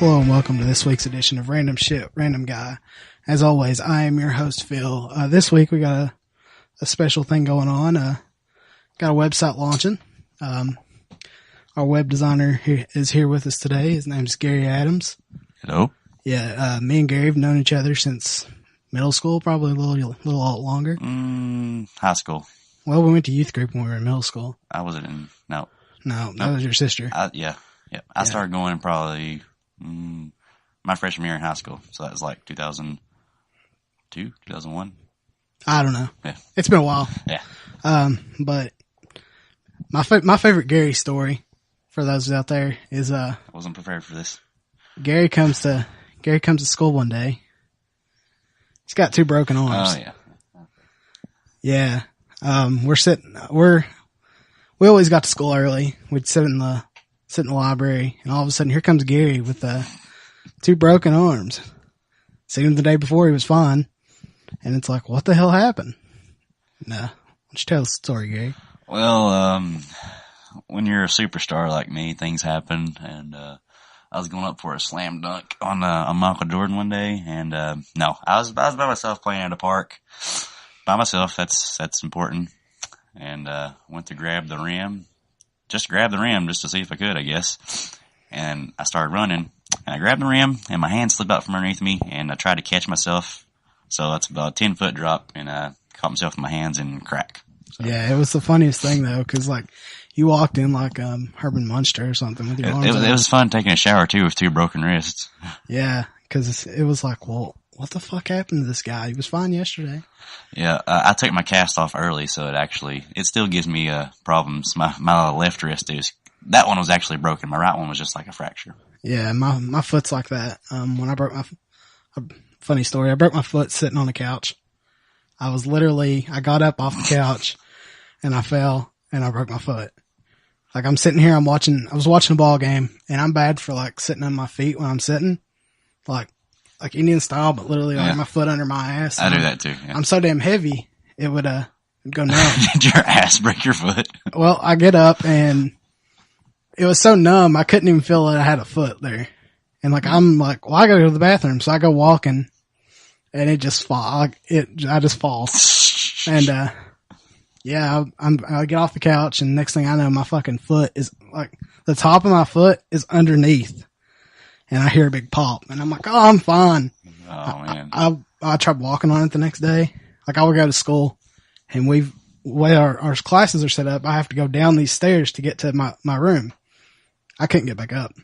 Hello and welcome to this week's edition of Random Shit, Random Guy. As always, I am your host, Phil. This week we got a special thing going on. Got a website launching. Our web designer is here with us today. His name's Garrey Adams. Hello. Yeah, me and Gary have known each other since middle school, probably a little longer. High school. Well, we went to youth group when we were in middle school. I wasn't in, no. No, that was your sister. Yeah. I started going probably my freshman year in high school. So that was like 2002, 2001. I don't know. Yeah. It's been a while. Yeah. But my favorite Gary story for those out there is I wasn't prepared for this. Gary comes to school one day. He's got two broken arms. Oh Yeah. yeah. We always got to school early. We'd sit in the library, and all of a sudden here comes Gary with two broken arms. Seen him the day before, he was fine. And it's like, what the hell happened? Nah. Why don't you tell the story, Gary? Well, when you're a superstar like me, things happen, and I was going up for a slam dunk on Michael Jordan one day, and no, I was by myself playing at a park. By myself, that's important. And went to grab the rim. Just grab the rim just to see if I could, I guess. And I started running. And I grabbed the rim, and my hand slipped out from underneath me, and I tried to catch myself. So that's about a 10-foot drop, and I caught myself in my hands and crack. So. Yeah, it was the funniest thing, though, because, like, you walked in like Herman Munster or something with your arms It was fun taking a shower, too, with two broken wrists. Yeah, because it was like, well, what the fuck happened to this guy? He was fine yesterday. Yeah, I took my cast off early, so it still gives me problems. My left wrist that one was actually broken. My right one was just like a fracture. Yeah, my foot's like that. When I broke funny story, I broke my foot sitting on the couch. I got up off the couch and I fell and I broke my foot. Like I'm sitting here, I was watching a ball game, and I'm bad for like sitting on my feet when I'm sitting. Like Indian style, but literally like my foot under my ass. I do that too. Yeah. I'm so damn heavy, it would go numb. Did your ass break your foot? Well, I get up and it was so numb, I couldn't even feel that I had a foot there. And like, I'm like, well, I gotta go to the bathroom. So I go walking and it just fall. I just fall. And, yeah, I get off the couch, and next thing I know, my fucking foot is like, the top of my foot is underneath. And I hear a big pop, and I'm like, oh, I'm fine. Oh man. I tried walking on it the next day. Like I would go to school, and the way our classes are set up, I have to go down these stairs to get to my room. I couldn't get back up.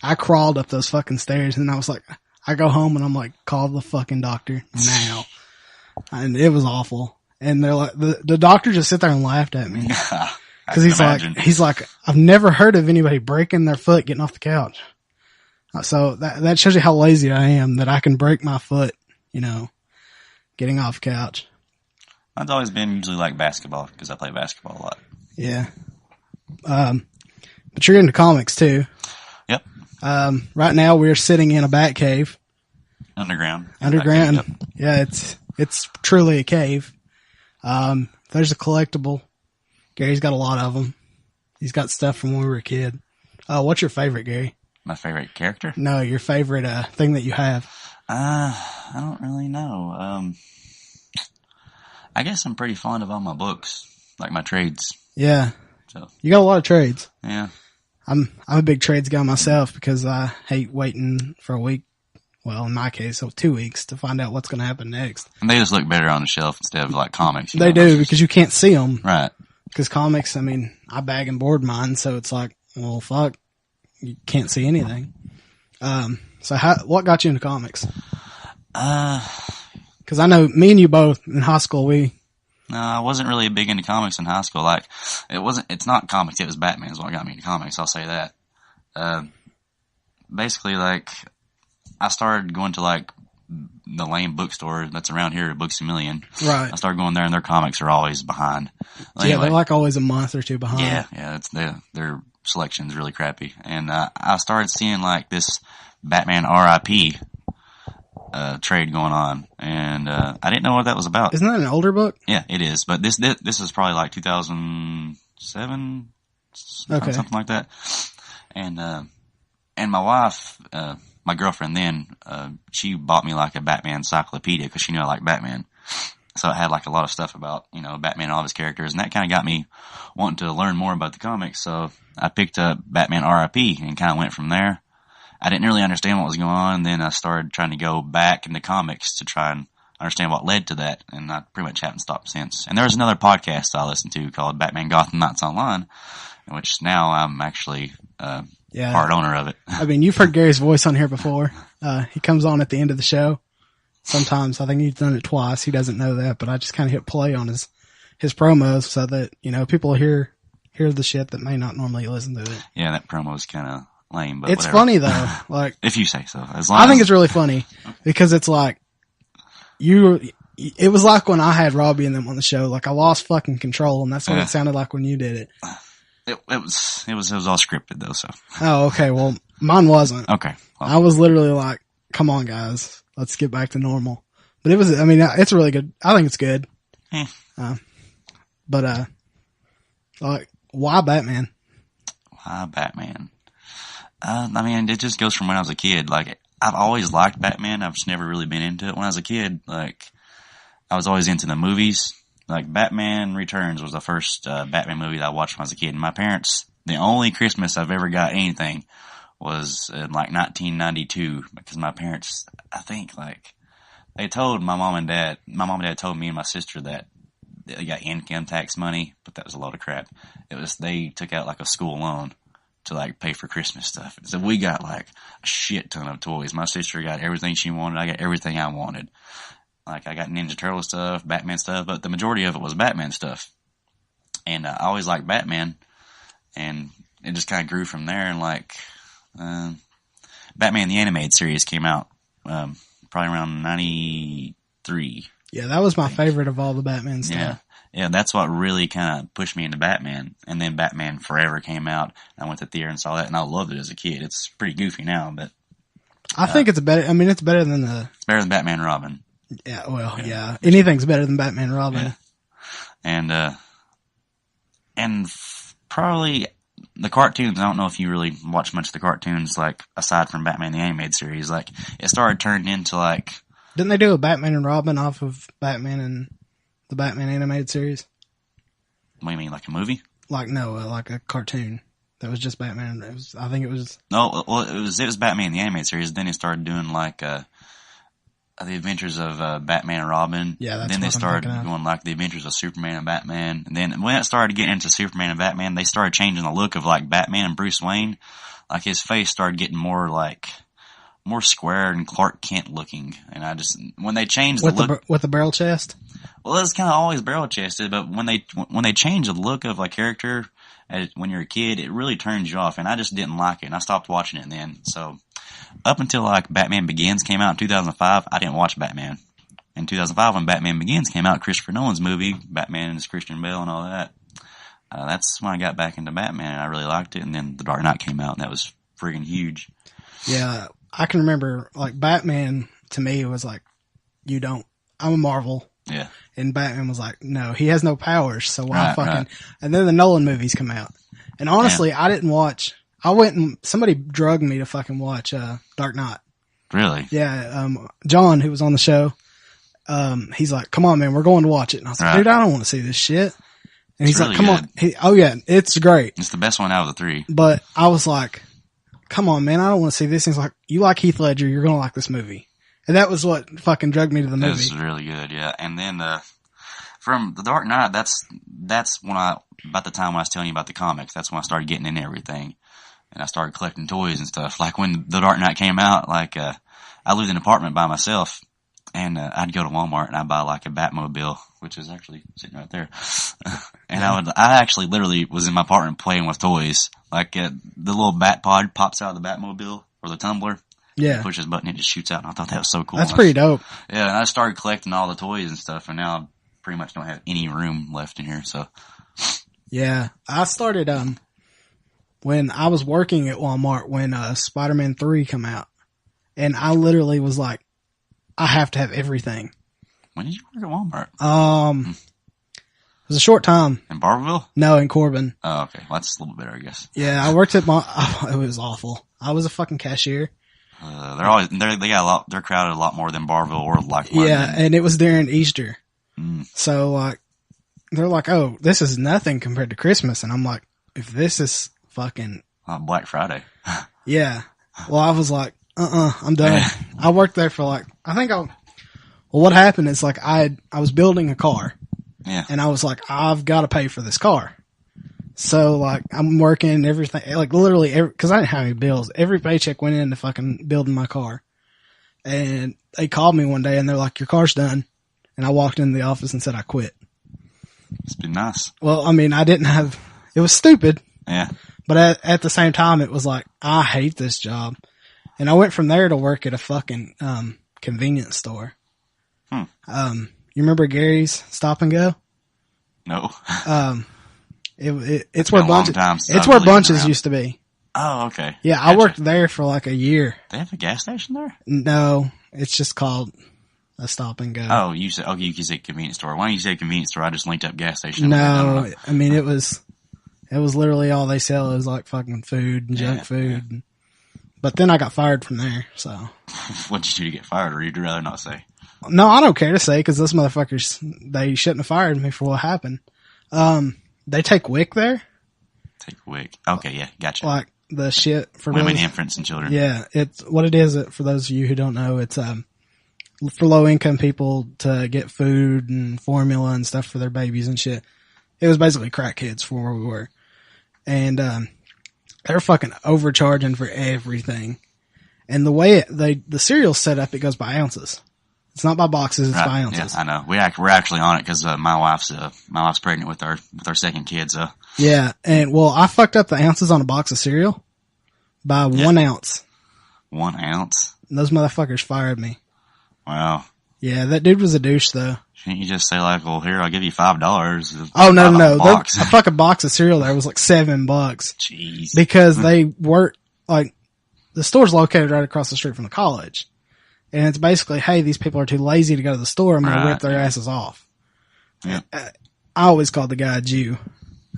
I crawled up those fucking stairs, and I was like, I go home and I'm like, call the fucking doctor now. And it was awful. And they're like, the doctor just sit there and laughed at me. Cause he's like, I've never heard of anybody breaking their foot getting off the couch. So that shows you how lazy I am, that I can break my foot, getting off the couch. I've always been usually like basketball, because I play basketball a lot. Yeah. But you're into comics too. Yep. Right now we're sitting in a Batcave. Underground. Yep. Yeah, it's truly a cave. There's a collectible. Gary's got a lot of them. He's got stuff from when we were a kid. What's your favorite, Gary? My favorite character? No, your favorite thing that you have. I don't really know. I guess I'm pretty fond of all my books, like my trades. Yeah. So you got a lot of trades. Yeah. I'm a big trades guy myself, because I hate waiting for a week. Well, in my case, 2 weeks to find out what's going to happen next. And they just look better on the shelf instead of like comics. They do, because you can't see them. Right. Because comics, I bag and board mine, so it's like, well, fuck, you can't see anything. So what got you into comics? Because I know me and you both in high school, No, I wasn't really big into comics in high school. Like, it's not comics, it was Batman is what got me into comics, I'll say that. Basically, like, I started going to, like, the lame bookstore that's around here at Books A Million. Right. I started going there, and their comics are always behind. Yeah, they're like always a month or two behind. Yeah, their selection's really crappy. And I started seeing, like, this Batman R.I.P. Trade going on, and I didn't know what that was about. Isn't that an older book? Yeah, it is, but this is probably like 2007, something like that. And And my wife, my girlfriend then, she bought me like a Batman encyclopedia because she knew I liked Batman. So it had like a lot of stuff about, Batman and all of his characters, and that kind of got me wanting to learn more about the comics. So I picked up Batman RIP and kind of went from there. I didn't really understand what was going on, and then I started trying to go back into comics to try and understand what led to that, and I pretty much haven't stopped since. And there was another podcast I listened to called Batman Gotham Knights Online, in which now I'm actually part owner of it. I mean, you've heard Gary's voice on here before. He comes on at the end of the show. Sometimes I think he's done it twice. He doesn't know that, but I just kind of hit play on his promos so that, people hear the shit that may not normally listen to it. Yeah, that promo is kind of lame, but it's whatever. Funny though. Like, if you say so. I think it's really funny because it's like, it was like when I had Robbie and them on the show, like I lost fucking control, and that's what it sounded like when you did it. It was all scripted though, so. Oh, okay. Well, mine wasn't. Okay. Well, I was literally like, come on guys, let's get back to normal. But it's really good. I think it's good. But like, why Batman? Why Batman? It just goes from when I was a kid. Like, I've always liked Batman. I've just never really been into it. When I was a kid, like, I was always into the movies. Like, Batman Returns was the first Batman movie that I watched when I was a kid. And my parents, the only Christmas I've ever got anything was in, like, 1992. Because my parents, I think, like, they told my mom and dad told me and my sister that they got income tax money, but that was a load of crap. They took out, like, a school loan to like pay for Christmas stuff. So we got like a shit ton of toys. My sister got everything she wanted. I got everything I wanted. Like I got Ninja Turtle stuff, Batman stuff, but the majority of it was Batman stuff. And I always liked Batman, and it just kind of grew from there. And like Batman the Animated Series came out probably around 93. Yeah, that was my favorite of all the Batman stuff. Yeah, that's what really kind of pushed me into Batman. And then Batman Forever came out. I went to theater and saw that, and I loved it as a kid. It's pretty goofy now, but I think it's better. I mean, it's better than it's better than Batman and Robin. Yeah, well, yeah. Anything's better than Batman and Robin. Yeah. And probably the cartoons. I don't know if you really watch much of the cartoons, like aside from Batman the Animated Series. Like it started turning into like. Didn't they do a Batman and Robin off of Batman and the Batman Animated Series? What do you mean, like a movie? Like like a cartoon that was just Batman. I think it was. No, well, it was Batman the Animated Series. Then they started doing like the Adventures of Batman and Robin. Yeah, that's then what they started I'm doing like the Adventures of Superman and Batman. And then when it started getting into Superman and Batman, they started changing the look of like Batman and Bruce Wayne. Like his face started getting more square and Clark Kent looking. And when they changed the look with the barrel chest. Well, it's kind of always barrel chested, but when they change the look of a character when you're a kid, it really turns you off. And I just didn't like it, and I stopped watching it then. So up until like Batman Begins came out in 2005, I didn't watch Batman. In 2005, when Batman Begins came out, Christopher Nolan's movie, Batman and Christian Bale and all that, that's when I got back into Batman, and I really liked it. And then The Dark Knight came out, and that was friggin' huge. Yeah, I can remember, like, Batman, to me, was like, I'm a Marvel. Yeah. And Batman was like, no, he has no powers, so why Right. And then the Nolan movies come out. And honestly, I didn't watch, somebody drugged me to fucking watch, Dark Knight. Really? Yeah, John, who was on the show, he's like, come on, man, we're going to watch it. And I was like, dude, I don't want to see this shit. And he's really like, come on. Oh yeah, it's great. It's the best one out of the three. But I was like, come on, man, I don't want to see this. And he's like, you like Heath Ledger, you're going to like this movie. And that was what fucking drugged me to the movie. It was really good, yeah. And then, from The Dark Knight, that's when about the time when I was telling you about the comics, that's when I started getting into everything. And I started collecting toys and stuff. Like when The Dark Knight came out, like, I lived in an apartment by myself, and, I'd go to Walmart and I'd buy like a Batmobile, which is actually sitting right there. And I actually literally was in my apartment playing with toys. Like, the little bat pod pops out of the Batmobile, or the tumbler. Yeah. You push this button, it just shoots out, and I thought that was so cool. That's pretty dope. Yeah, and I started collecting all the toys and stuff, and now I pretty much don't have any room left in here, so. Yeah. I started, when I was working at Walmart when, Spider-Man 3 come out. And I literally was like, I have to have everything. When did you work at Walmart? It was a short time. In Barberville? No, in Corbin. Oh, okay. Well, that's a little bit better, I guess. Yeah, I worked at it was awful. I was a fucking cashier. They're crowded a lot more than Barville or like London. Yeah, and it was during Easter. Mm. So like, they're like, oh, this is nothing compared to Christmas. And I'm like, if this is fucking Black Friday. yeah. Well, I was like, I'm done. I worked there for like, what happened is like, I was building a car. Yeah. And I was like, I've got to pay for this car. So like, I'm working everything, like literally cause I didn't have any bills. Every paycheck went into fucking building my car. And they called me one day and they're like, your car's done. And I walked into the office and said, I quit. It's been nice. Well, I mean, it was stupid. Yeah. But at the same time, it was like, I hate this job. And I went from there to work at a fucking, convenience store. You remember Gary's Stop and Go? No. It's where Bunches used to be. Oh, okay. Yeah, gotcha. I worked there for like a year. They have a gas station there? No, it's just called a Stop and Go. Oh, you said convenience store. Why don't you say convenience store? I just linked up gas station. No, I mean, it was literally all they sell is like fucking food and junk food. Yeah. But then I got fired from there, so. What did you do to get fired, or you'd rather not say? No, I don't care to say, cause those motherfuckers, they shouldn't have fired me for what happened. They take WIC there. Take WIC. Okay, yeah, gotcha. Like the shit for women, infants, and children. Yeah, it's what it is. For those of you who don't know, it's for low income people to get food and formula and stuff for their babies and shit. It was basically crack kids for where we were, and they're fucking overcharging for everything. And the way the cereal's set up, it goes by ounces. It's not by boxes, it's by ounces. Yeah, I know. We're actually on it because my wife's pregnant with our second kid. So yeah, and well, I fucked up the ounces on a box of cereal by 1 ounce. 1 ounce. And those motherfuckers fired me. Wow. Yeah, that dude was a douche though. Shouldn't you just say like, well, here, I'll give you $5. Oh no. A fucking box of cereal there was like $7. Jeez. Because they work like the store's located right across the street from the college. And it's basically, hey, these people are too lazy to go to the store. I'm going to rip their asses off. Yeah. I always called the guy a Jew.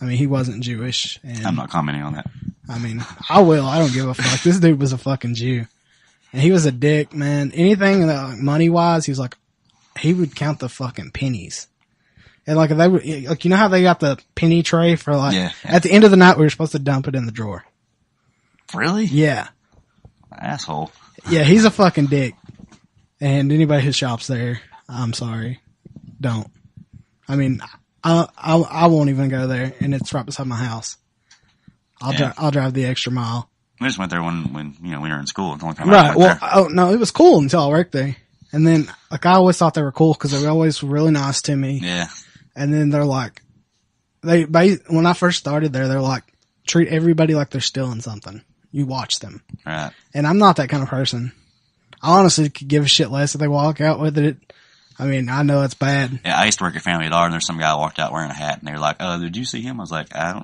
I mean, he wasn't Jewish. And I'm not commenting on that. I mean, I will. I don't give a fuck. This dude was a fucking Jew. And he was a dick, man. Anything like money-wise, he was like, he would count the fucking pennies. And like, if they would, like, you know how they got the penny tray for like, at the end of the night, we were supposed to dump it in the drawer. Really? Yeah. Asshole. Yeah, he's a fucking dick. And anybody who shops there, I'm sorry. Don't. I mean, I won't even go there, and it's right beside my house. I'll drive the extra mile. We just went there when we were in school. The only time right. Well, no, it was cool until I worked there. And then, like, I always thought they were cool because they were always really nice to me. Yeah. And then they're like, when I first started there, they're like, treat everybody like they're stealing something. You watch them. Right. And I'm not that kind of person. I honestly could give a shit less if they walk out with it. I mean, I know it's bad. Yeah, I used to work at Family Dollar, and there's some guy walked out wearing a hat, and they were like, did you see him? I was like, I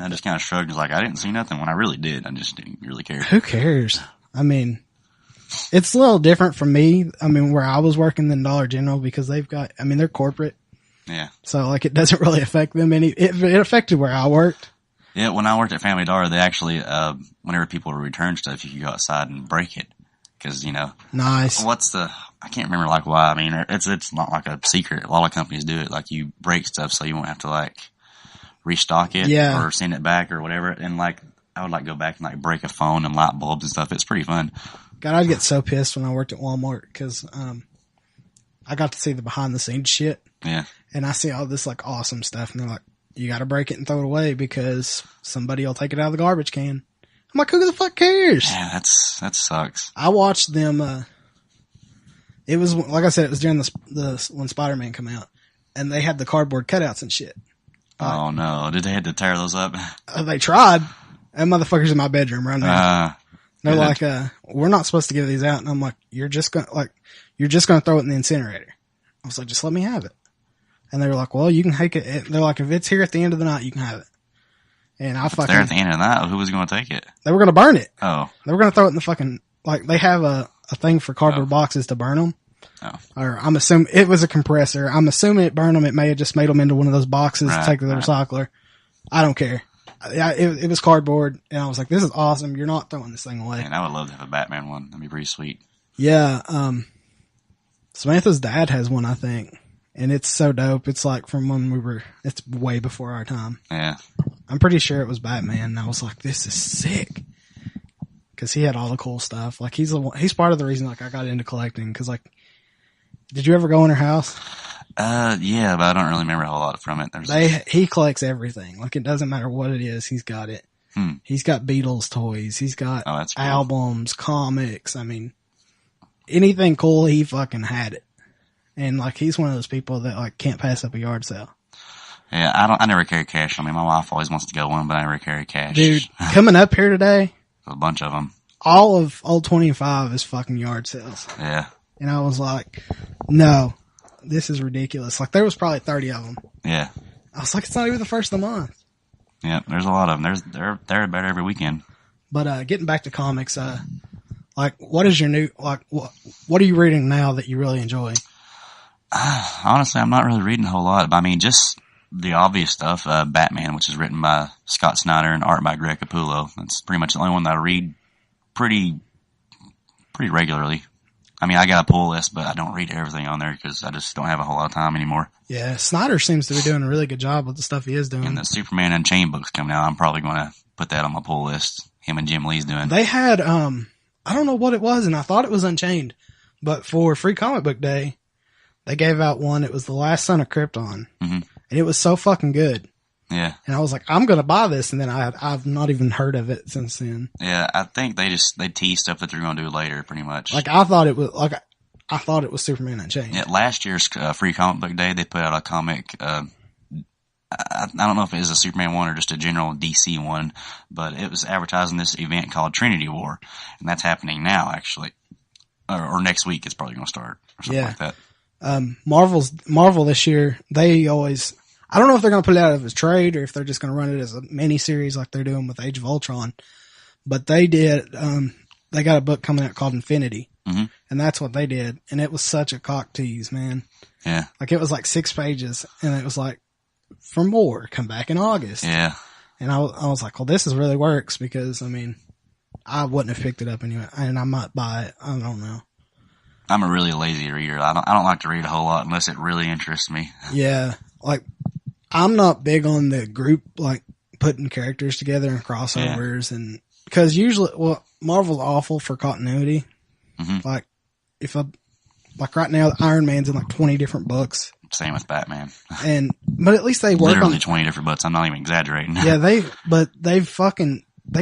just kind of shrugged. I was like, I didn't see nothing when I really did. I just didn't really care. Who cares? I mean, it's a little different from me. I mean, where I was working than Dollar General because they're corporate. Yeah. So, like, it doesn't really affect them any. It affected where I worked. Yeah, when I worked at Family Dollar, they actually, whenever people would return stuff, you could go outside and break it. Cause, nice. I can't remember like why. I mean, it's not like a secret. A lot of companies do it. Like you break stuff so you won't have to like restock it or send it back or whatever. And like, I would like go back and like break a phone and light bulbs and stuff. It's pretty fun. God, I'd get so pissed when I worked at Walmart cause, I got to see the behind the scenes shit. Yeah. And I see all this like awesome stuff and they're like, you gotta break it and throw it away because somebody will take it out of the garbage can. I'm like, who the fuck cares? Yeah, that sucks. I watched them, it was, like I said, it was during when Spider-Man came out, and they had the cardboard cutouts and shit. Oh no, did they have to tear those up? They tried. That motherfucker's in my bedroom right now. They're like, we're not supposed to give these out, and I'm like, you're just gonna throw it in the incinerator. I was like, just let me have it. And they were like, well, you can take it. They're like, if it's here at the end of the night, you can have it. And I fucking... There at the end of the night, who was going to take it? They were going to burn it. Oh. They were going to throw it in the fucking... Like, they have a thing for cardboard boxes to burn them. Oh. Or I'm assuming... It was a compressor. I'm assuming it burned them. It may have just made them into one of those boxes to take to the recycler. I don't care. Yeah, it was cardboard, and I was like, this is awesome. You're not throwing this thing away. And I would love to have a Batman one. That'd be pretty sweet. Yeah, Samantha's dad has one, I think. And it's so dope. It's like from when it's way before our time. Yeah. I'm pretty sure it was Batman, and I was like, this is sick. Cause he had all the cool stuff. Like he's part of the reason like I got into collecting. Cause like, did you ever go in her house? Yeah, but I don't really remember a whole lot from it. He collects everything. Like it doesn't matter what it is, he's got it. He's got Beatles toys. He's got that's cool. Albums, comics. I mean, anything cool, he fucking had it. And like, he's one of those people that like can't pass up a yard sale. Yeah, I never carry cash. I mean, my wife always wants to go one, but I never carry cash. Dude, coming up here today, a bunch of them. All of Old 25 is fucking yard sales. Yeah. And I was like, no, this is ridiculous. Like there was probably 30 of them. Yeah. I was like, it's not even the first of the month. Yeah, there's a lot of them. They're about every weekend. But, getting back to comics, like what is your new, like what are you reading now that you really enjoy? Honestly, I'm not really reading a whole lot, but I mean, just the obvious stuff, Batman, which is written by Scott Snyder and art by Greg Capullo. That's pretty much the only one that I read pretty regularly. I mean, I got a pull list, but I don't read everything on there because I just don't have a whole lot of time anymore. Yeah, Snyder seems to be doing a really good job with the stuff he is doing. And the Superman Unchained book's coming out. I'm probably going to put that on my pull list. Him and Jim Lee's doing. They had, I don't know what it was, and I thought it was Unchained, but for Free Comic Book Day, they gave out one. It was The Last Son of Krypton. Mm-hmm. And it was so fucking good. Yeah. And I was like, I'm going to buy this. And then I've not even heard of it since then. Yeah. I think they teased stuff that they're going to do later pretty much. Like I thought it was Superman Unchained. Yeah. Last year's Free Comic Book Day, they put out a comic, I don't know if it is a Superman one or just a general DC one, but it was advertising this event called Trinity War. And that's happening now actually. Or next week it's probably going to start or something like that. Marvel this year, they always, I don't know if they're going to put it out as a trade or if they're just going to run it as a mini series like they're doing with Age of Ultron. But they did, they got a book coming out called Infinity. Mm-hmm. And that's what they did. And it was such a cock tease, man. Yeah. Like it was like 6 pages and it was like, for more, come back in August. Yeah. And I was like, well, this really works because, I mean, I wouldn't have picked it up anyway. And I might buy it. I don't know. I'm a really lazy reader. I don't like to read a whole lot unless it really interests me. Yeah. Like, I'm not big on the group, like, putting characters together and crossovers and, because usually, well, Marvel's awful for continuity. Mm-hmm. Like, like right now, Iron Man's in like 20 different books. Same with Batman. But at least they work literally 20 different books. I'm not even exaggerating. Yeah, they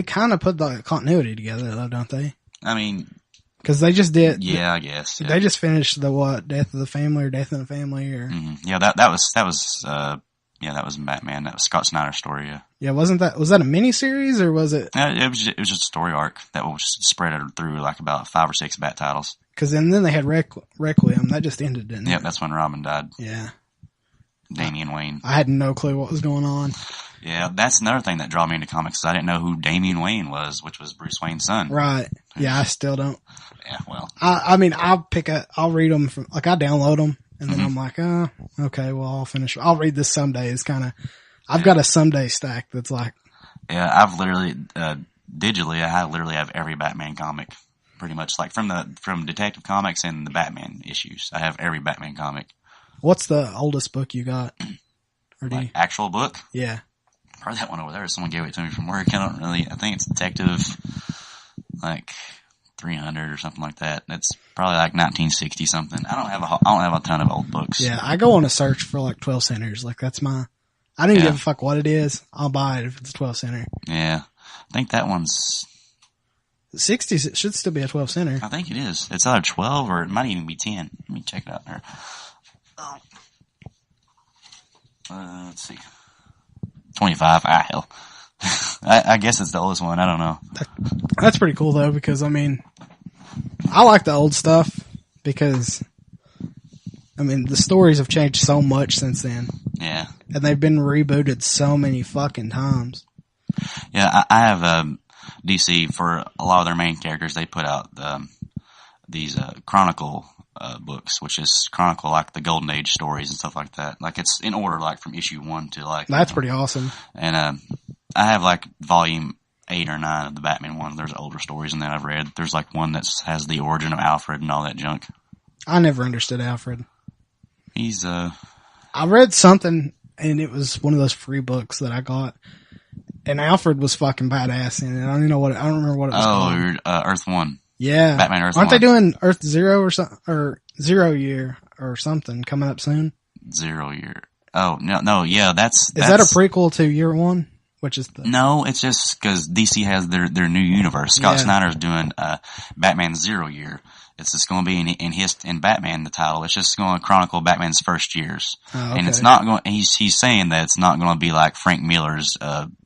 kind of put the continuity together though, don't they? I mean, because they just did. Yeah, I guess. Yeah. They just finished the Death of the Family or Death in the Family or. Mm-hmm. Yeah, that was Batman. That was Scott Snyder's story. Yeah. Yeah, was that a mini series or was it? It was just a story arc that was just spread through like about 5 or 6 Bat titles. Because then they had Requiem. That just ended, didn't it? Yeah, that's when Robin died. Yeah. Damian Wayne. I had no clue what was going on. Yeah, that's another thing that drew me into comics. I didn't know who Damian Wayne was, which was Bruce Wayne's son. Right. Yeah, I still don't. Yeah, well. I mean, I'll read them from, like, I download them, and then I'm like, okay, well, I'll read this someday. It's kind of, I've got a someday stack that's like. Yeah, I've literally, digitally, I literally have every Batman comic. Pretty much, like, from Detective Comics and the Batman issues. I have every Batman comic. What's the oldest book you got? Or do actual book? Yeah. Probably that one over there. Someone gave it to me from work. I think it's Detective, like 300 or something like that. It's probably like 1960 something. I don't have a ton of old books. Yeah, I go on a search for like 12 centers. Like that's I don't even give a fuck what it is. I'll buy it if it's 12 center. Yeah. I think that one's 60s. It should still be a 12 center. I think it is. It's either 12 or it might even be 10. Let me check it out there. Let's see. 25. Hell. I guess it's the oldest one. I don't know. That's pretty cool though, because I mean, I like the old stuff because, I mean, the stories have changed so much since then. Yeah. And they've been rebooted so many fucking times. Yeah, I have DC for a lot of their main characters. They put out these Chronicle books, which is chronicle like the Golden Age stories and stuff like that. Like it's in order, like from issue 1 to like. That's pretty awesome. And I have like volume 8 or 9 of the Batman one. There's older stories in that I've read. There's like one that has the origin of Alfred and all that junk. I never understood Alfred. He's I read something, and it was one of those free books that I got, and Alfred was fucking badass in it. I don't remember what it was called. Earth 1. Yeah. Batman Earth 1. Aren't they doing Earth Zero or something, or 0 Year or something coming up soon? 0 Year. Oh, no, yeah, that's... Is that a prequel to Year One? Which is the... No, it's just because DC has their new universe. Scott Snyder's doing, Batman 0 Year. It's just going to be in Batman, the title. It's just going to chronicle Batman's first years. Oh, okay. And it's not going, he's saying that it's not going to be like Frank Miller's,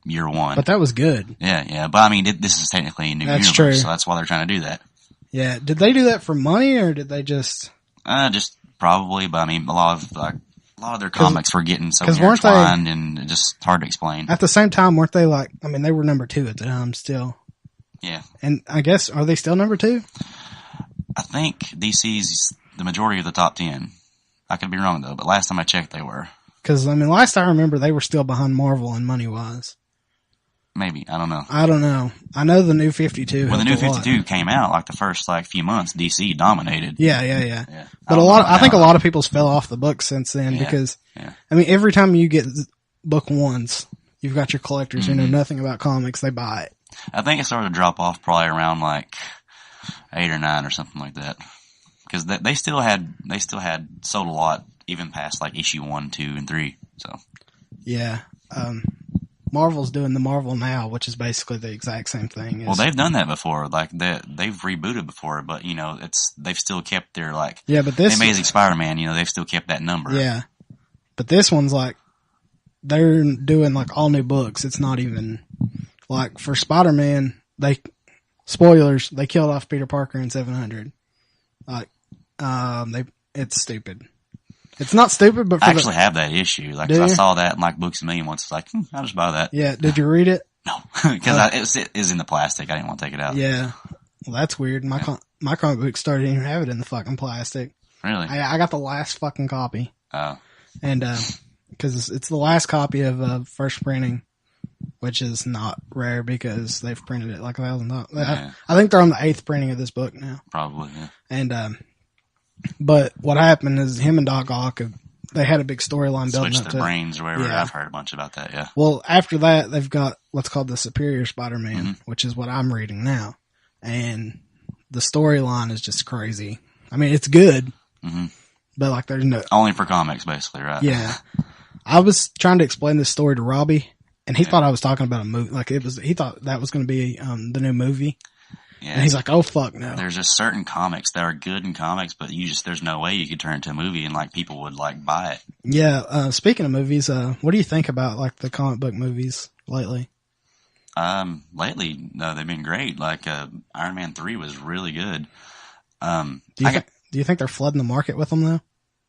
Year One. But that was good. Yeah. But I mean, this is technically a new universe. True. So that's why they're trying to do that. Yeah. Did they do that for money, or did they just... Just probably, but I mean, a lot of their comics were getting so intertwined and just hard to explain. At the same time, weren't they like, I mean, they were number 2 at the time still. Yeah. And I guess, are they still number 2? I think DC's the majority of the top 10. I could be wrong though, but last time I checked they were. Cause I mean, last I remember they were still behind Marvel in money wise. Maybe. I don't know. I know the New 52. When the New 52 came out, like the first few months, DC dominated. Yeah. But I think a lot of people's fell off the book since then because, I mean, every time you get book ones, you've got your collectors who know nothing about comics, they buy it. I think it started to drop off probably around like 8 or 9 or something like that. Cause they still had sold a lot even past like issue 1, 2, and 3. So. Yeah. Marvel's doing the Marvel Now, which is basically the exact same thing. Well, they've done that before. Like they've rebooted before, but you know, they've still kept their like but this Amazing Spider-Man. You know, they've still kept that number. Yeah, but this one's like they're doing like all new books. It's not even like for Spider-Man. Spoilers. They killed off Peter Parker in 700. Like, it's stupid. It's not stupid, but I actually have that issue. Like, I saw that in like Books a Million once. It's like, I'll just buy that. Yeah. Did you read it? No, because it is in the plastic. I didn't want to take it out. Yeah. Well, that's weird. My comic book store didn't even have it in the fucking plastic. Really? I got the last fucking copy. Oh. And, cause it's the last copy of, first printing, which is not rare because they've printed it like 1,000 times. Yeah. I think they're on the 8th printing of this book now. Probably, yeah. And, but what happened is him and Doc Ock, they had a big storyline building up to switch their brains or whatever. Yeah. I've heard a bunch about that, yeah. Well, after that, they've got what's called the Superior Spider-Man, which is what I'm reading now. And the storyline is just crazy. I mean, it's good, but like there's no... Only for comics, basically, right? Yeah. I was trying to explain this story to Robbie, and he thought I was talking about a movie. Like he thought that was going to be the new movie. Yeah. And he's like, oh fuck no. There's just certain comics that are good in comics, but there's no way you could turn it into a movie and like people would like buy it. Yeah. Speaking of movies, what do you think about like the comic book movies lately? Lately, they've been great. Like, Iron Man 3 was really good. Do you think they're flooding the market with them though?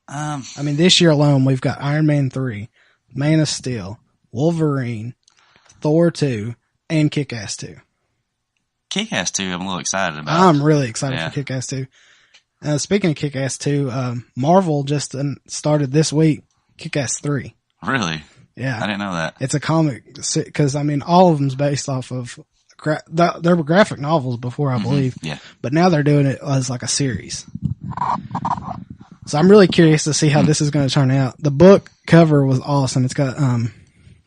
I mean, this year alone, we've got Iron Man 3, Man of Steel, Wolverine, Thor 2, and Kick-Ass 2. Kick-Ass 2, I'm a little excited about. I'm really excited for Kick-Ass 2. Speaking of Kick-Ass 2, Marvel just started this week Kick-Ass 3. Really? Yeah. I didn't know that. It's a comic, because, I mean, all of them's based off of, there were graphic novels before, I believe. Yeah. But now they're doing it as like a series. So I'm really curious to see how this is going to turn out. The book cover was awesome. It's got,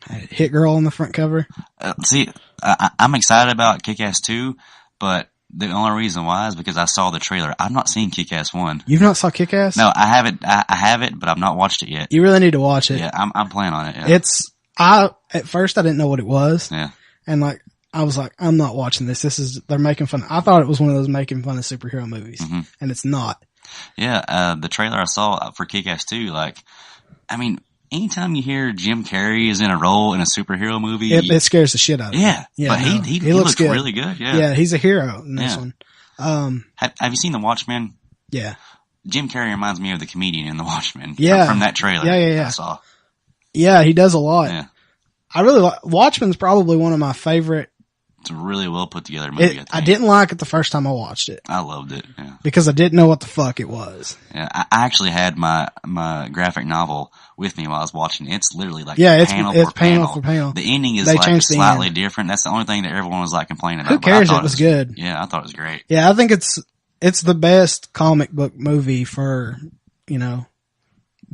Hit Girl on the front cover. I'm excited about Kick-Ass 2, but the only reason why is because I saw the trailer. I've not seen Kick-Ass 1. You've not saw Kick-Ass? No, I haven't. I have it, but I've not watched it yet. You really need to watch it. Yeah, I'm planning on it. Yeah. At first I didn't know what it was. Yeah. And like, I was like, I'm not watching this. They're making fun. I thought it was one of those making fun of superhero movies. And it's not. Yeah, the trailer I saw for Kick-Ass 2, like, I mean, anytime you hear Jim Carrey is in a role in a superhero movie, it scares the shit out of me. Yeah, but he looks good. Really good. Yeah, he's a hero in this one. Have you seen The Watchmen? Yeah. Jim Carrey reminds me of the comedian in The Watchmen. Yeah, from that trailer. Yeah. I saw. Yeah, he does a lot. Yeah, I really like Watchmen's probably one of my favorite. It's a really well put together movie. I didn't like it the first time I watched it. I loved it. Yeah. Because I didn't know what the fuck it was. Yeah, I actually had my graphic novel with me while I was watching it. It's literally like Yeah, panel it's for panel. for panel. The ending is They like changed the slightly end. different. That's the only thing that everyone was like complaining about. Who cares? It was good. Yeah, I thought it was great. Yeah, I think it's the best comic book movie for, you know,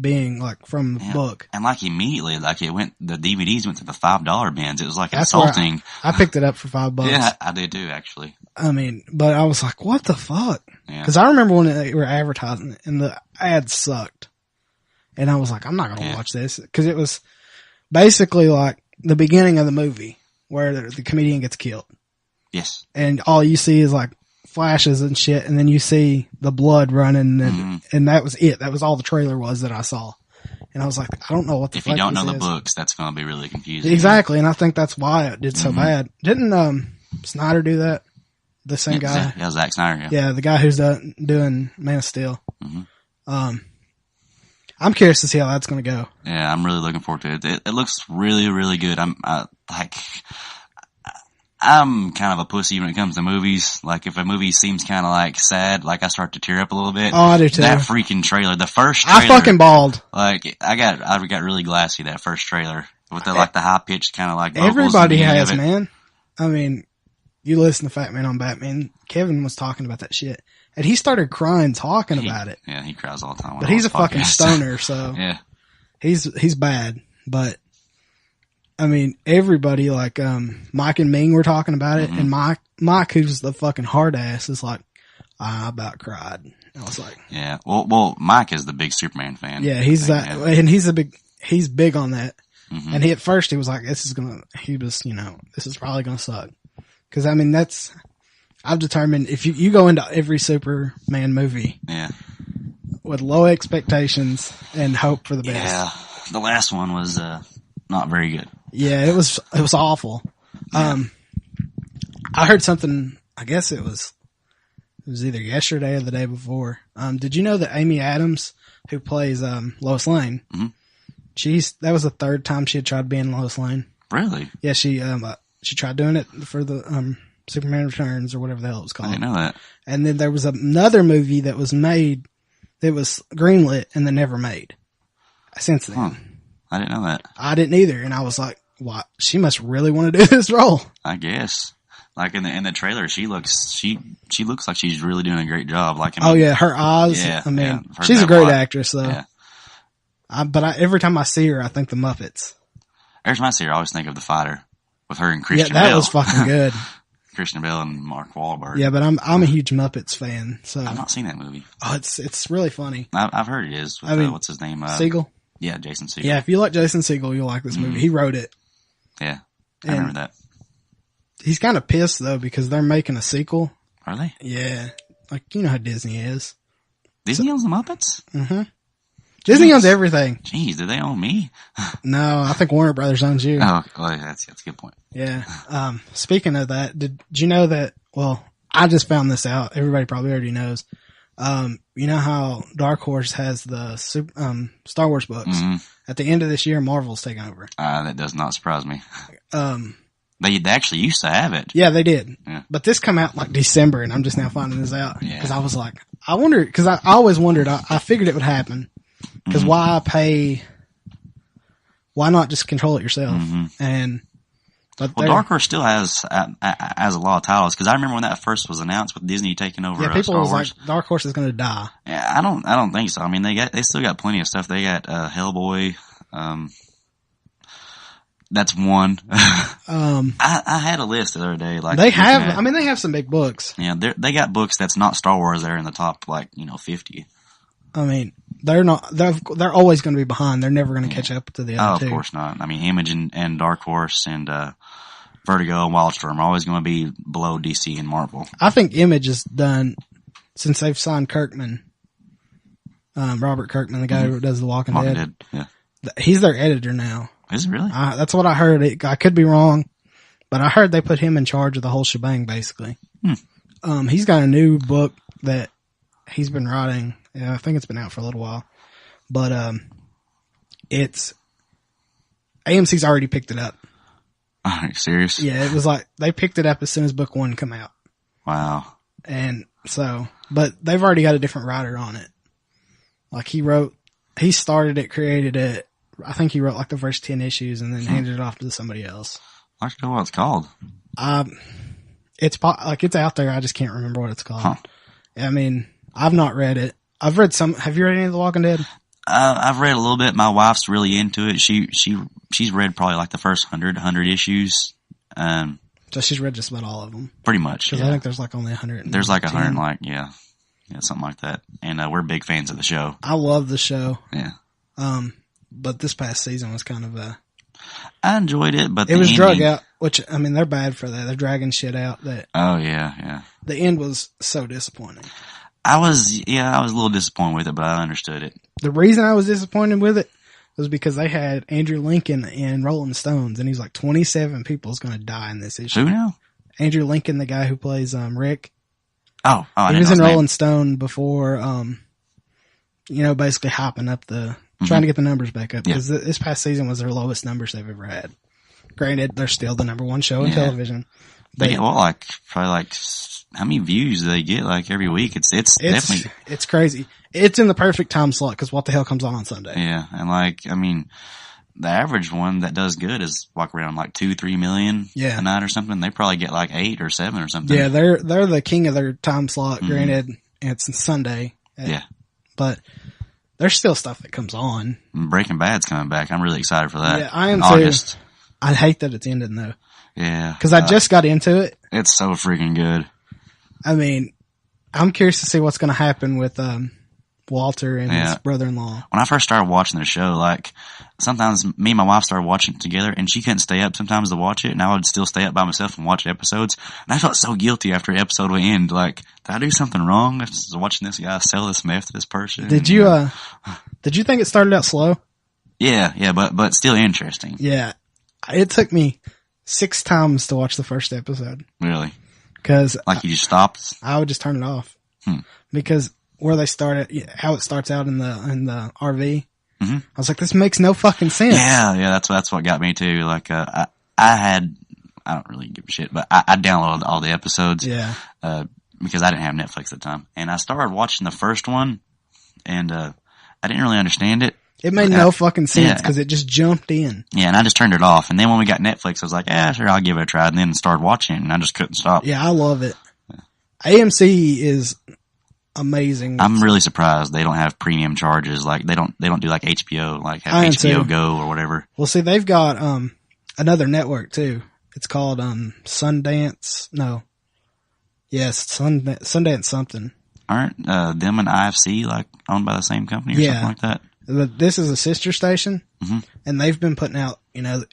being like from the book. And like immediately, like the DVDs went to the $5 bins. It was like That's insulting. I picked it up for $5. Yeah, I did too, actually. I mean, but I was like, what the fuck? Yeah. Cause I remember when they were advertising it and the ads sucked. And I was like, I'm not going to watch this. Cause it was basically like the beginning of the movie where the comedian gets killed. Yes. And all you see is like flashes and shit. And then you see the blood running and that was it. That was all the trailer was that I saw. And I was like, I don't know what the fuck If you don't know this the is. books, that's going to be really confusing. Exactly. And I think that's why it did so bad. Didn't, Snyder do that? The same guy? Yeah, Zack Snyder, yeah. Yeah, the guy who's doing Man of Steel. I'm curious to see how that's going to go. Yeah, I'm really looking forward to it. It looks really, really good. I'm kind of a pussy when it comes to movies. Like, if a movie seems kind of like sad, like I start to tear up a little bit. Oh, I do too. That freaking trailer, the first trailer. I fucking bawled. Like, I got really glassy that first trailer with the high pitched kind of like vocals. Everybody at the end has, of it. man. I mean, you listen to Fat Man on Batman. Kevin was talking about that shit. And he started crying talking about it. Yeah, he cries all the time. But he's a fucking stoner, so. Yeah. He's bad. But, I mean, everybody, like, Mike and Ming were talking about it. And Mike, who's the fucking hard ass, is like, I about cried. I was like. Yeah. Well, Mike is the big Superman fan. Yeah, he's that. And he's big on that. And at first he was like, this is probably gonna suck. Cause I mean, I've determined if you go into every Superman movie. Yeah. With low expectations and hope for the best. Yeah. The last one was, not very good. Yeah, it was awful. Yeah. I heard something, I guess it was either yesterday or the day before. Did you know that Amy Adams, who plays, Lois Lane, that was the third time she had tried being Lois Lane. Really? Yeah, she tried doing it for the, Superman Returns or whatever the hell it was called. I didn't know that. And then there was another movie that was made, that was greenlit and then never made since then. Huh. I didn't know that. I didn't either. And I was like, what? She must really want to do this role. I guess. Like in the trailer, she looks like she's really doing a great job. Like, I mean, oh yeah, her eyes. Yeah, I mean, yeah, she's a great actress though. Yeah. Every time I see her, I think the Muppets. Every time I see her, I always think of The Fighter with her and Christian Yeah, that Bale. was fucking good. Christian Bale and Mark Wahlberg. Yeah, but I'm a huge Muppets fan. So I've not seen that movie. Oh, it's really funny. I've heard it is. With, what's his name? Segel. Yeah, Jason Segel. Yeah, if you like Jason Segel, you'll like this movie. He wrote it. Yeah, I remember that. He's kind of pissed though because they're making a sequel. Are they? Yeah, like you know how Disney is. Disney owns the Muppets? Mm-hmm. Disney owns everything. Jeez, do they own me? No, I think Warner Brothers owns you. Oh, well, that's a good point. Yeah. Speaking of that, did you know that? Well, I just found this out. Everybody probably already knows. You know how Dark Horse has the Star Wars books? Mm-hmm. At the end of this year, Marvel's taking over. That does not surprise me. They actually used to have it. Yeah, they did. Yeah. But this come out like December, and I'm just now finding this out because I was like, I wonder because I always wondered. I figured it would happen because why pay? Why not just control it yourself? And Dark Horse still has a lot of titles because I remember when that first was announced with Disney taking over. Yeah, people Star was Wars. like, Dark Horse is going to die. Yeah, I don't think so. I mean, they still got plenty of stuff. They got Hellboy. That's one. I had a list the other day. Like they have. I mean, they have some big books. Yeah, they got books that's not Star Wars. They're in the top 50. I mean, they're not. They're always going to be behind. They're never going to catch up to the other two. Of course not. I mean, Image and Dark Horse and Vertigo and Wildstorm are always going to be below DC and Marvel. I think Image is done since they've signed Kirkman. Robert Kirkman, the guy who does The Walking Dead. Yeah. He's their editor now. Is it really? That's what I heard. I could be wrong, but I heard they put him in charge of the whole shebang, basically. He's got a new book that he's been writing. Yeah, I think it's been out for a little while, but it's AMC's already picked it up. Are you serious? Yeah, it was like they picked it up as soon as book one come out. Wow. And so, but they've already got a different writer on it. Like he started it, created it, I think he wrote like the first 10 issues and then handed it off to somebody else. I should know what it's called. It's out there. I just can't remember what it's called. Huh. I mean, I've not read it. I've read some. Have you read any of The Walking Dead? I've read a little bit. My wife's really into it. She's read probably like the first 100 issues. So she's read just about all of them. Pretty much. Because I think there's like only 100. There's like 100, yeah, something like that. And we're big fans of the show. I love the show. Yeah. But this past season was kind of I enjoyed it, but it was drug out. Which I mean, they're bad for that. They're dragging shit out. Oh yeah. The end was so disappointing. I was a little disappointed with it, but I understood it. The reason I was disappointed with it was because they had Andrew Lincoln in Rolling Stones, and he's like 27 people is going to die in this issue. Who now? Andrew Lincoln, the guy who plays Rick. Oh, he was in Rolling Stone before, basically hopping up trying to get the numbers back up, because this past season was their lowest numbers they've ever had. Granted, they're still the number one show in television. They get probably how many views do they get like every week? It's definitely, it's crazy. It's in the perfect time slot because what the hell comes on Sunday? Yeah. And the average one that does good is like around like 2-3 million a night or something. They probably get like 8 or 7 or something. Yeah. They're the king of their time slot. Granted, it's Sunday. But there's still stuff that comes on. Breaking Bad's coming back. I'm really excited for that. Yeah, I am in August. Too. I hate that it's ending though. Yeah. Because I just got into it. It's so freaking good. I mean, I'm curious to see what's going to happen with Walter and his brother-in-law. When I first started watching the show, like sometimes me and my wife started watching it together, and she couldn't stay up sometimes to watch it, and I would still stay up by myself and watch episodes. And I felt so guilty after the episode would end. Like, did I do something wrong? I was watching this guy sell this meth to this person. Did you think it started out slow? Yeah, but still interesting. Yeah, it took me 6 times to watch the first episode. Really? Because you just stopped? I would just turn it off. Because where they started, how it starts out in the RV, I was like, this makes no fucking sense. Yeah, that's what got me too. Like, I don't really give a shit, but I downloaded all the episodes. Yeah. Because I didn't have Netflix at the time, and I started watching the first one, and I didn't really understand it. It made no fucking sense because it just jumped in. Yeah, and I just turned it off. And then when we got Netflix, I was like, sure, I'll give it a try. And then started watching it, and I just couldn't stop. Yeah, I love it. AMC is amazing. I'm really surprised they don't have premium charges. Like they don't do like HBO, like have HBO Go or whatever. Well, see, they've got another network too. It's called Sundance. No, yes, Sundance something. Aren't them and IFC like owned by the same company or something like that? This is a sister station, and they've been putting out,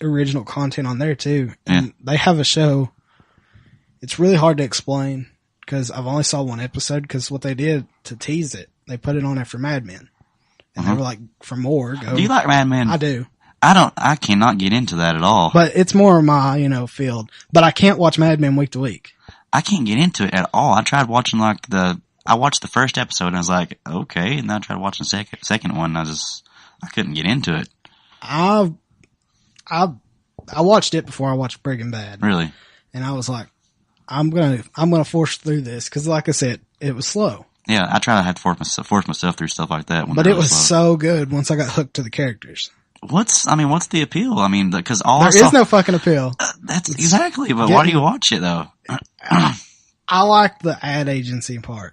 original content on there too. And they have a show. It's really hard to explain because I've only saw one episode, because what they did to tease it, they put it on after Mad Men. And they were like, for more, go. Do you like Mad Men? I do. I cannot get into that at all. But it's more of my, field. But I can't watch Mad Men week to week. I can't get into it at all. I tried watching I watched the first episode and I was like, okay. And then I tried watching the second one and I couldn't get into it. I watched it before I watched Breaking Bad. Really? And I was like, I'm gonna force through this. Cause like I said, it was slow. Yeah. I had to force myself through stuff like that. But it was so good once I got hooked to the characters. What's the appeal? I mean, because there is no fucking appeal. That's exactly, but why do you watch it though? I like the ad agency part.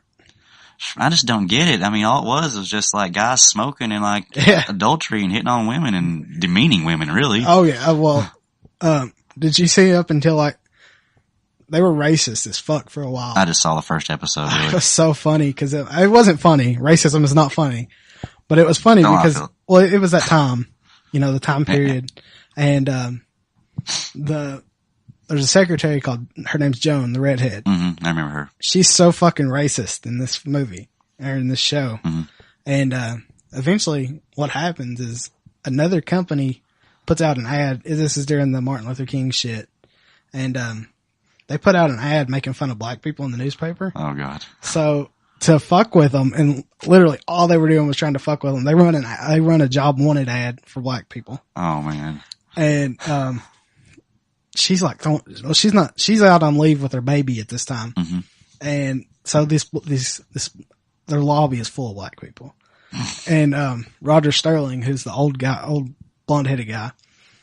I just don't get it. I mean, all it was just like guys smoking and like adultery and hitting on women and demeaning women, really. Oh yeah. Well, did you see up until like they were racist as fuck for a while? I just saw the first episode. Really. It was so funny because it wasn't funny. Racism is not funny, but it was funny because it was that time, the time period, and there's a secretary called, her name's Joan, the redhead. I remember her. She's so fucking racist in this movie, or in this show. And, eventually what happens is another company puts out an ad. This is during the Martin Luther King shit. And, they put out an ad making fun of black people in the newspaper. Oh God. So to fuck with them, and literally all they were doing was trying to fuck with them. They run a job wanted ad for black people. Oh man. And, she's like, she's not, she's out on leave with her baby at this time. And so their lobby is full of black people. And, Roger Sterling, who's the old blonde-headed guy.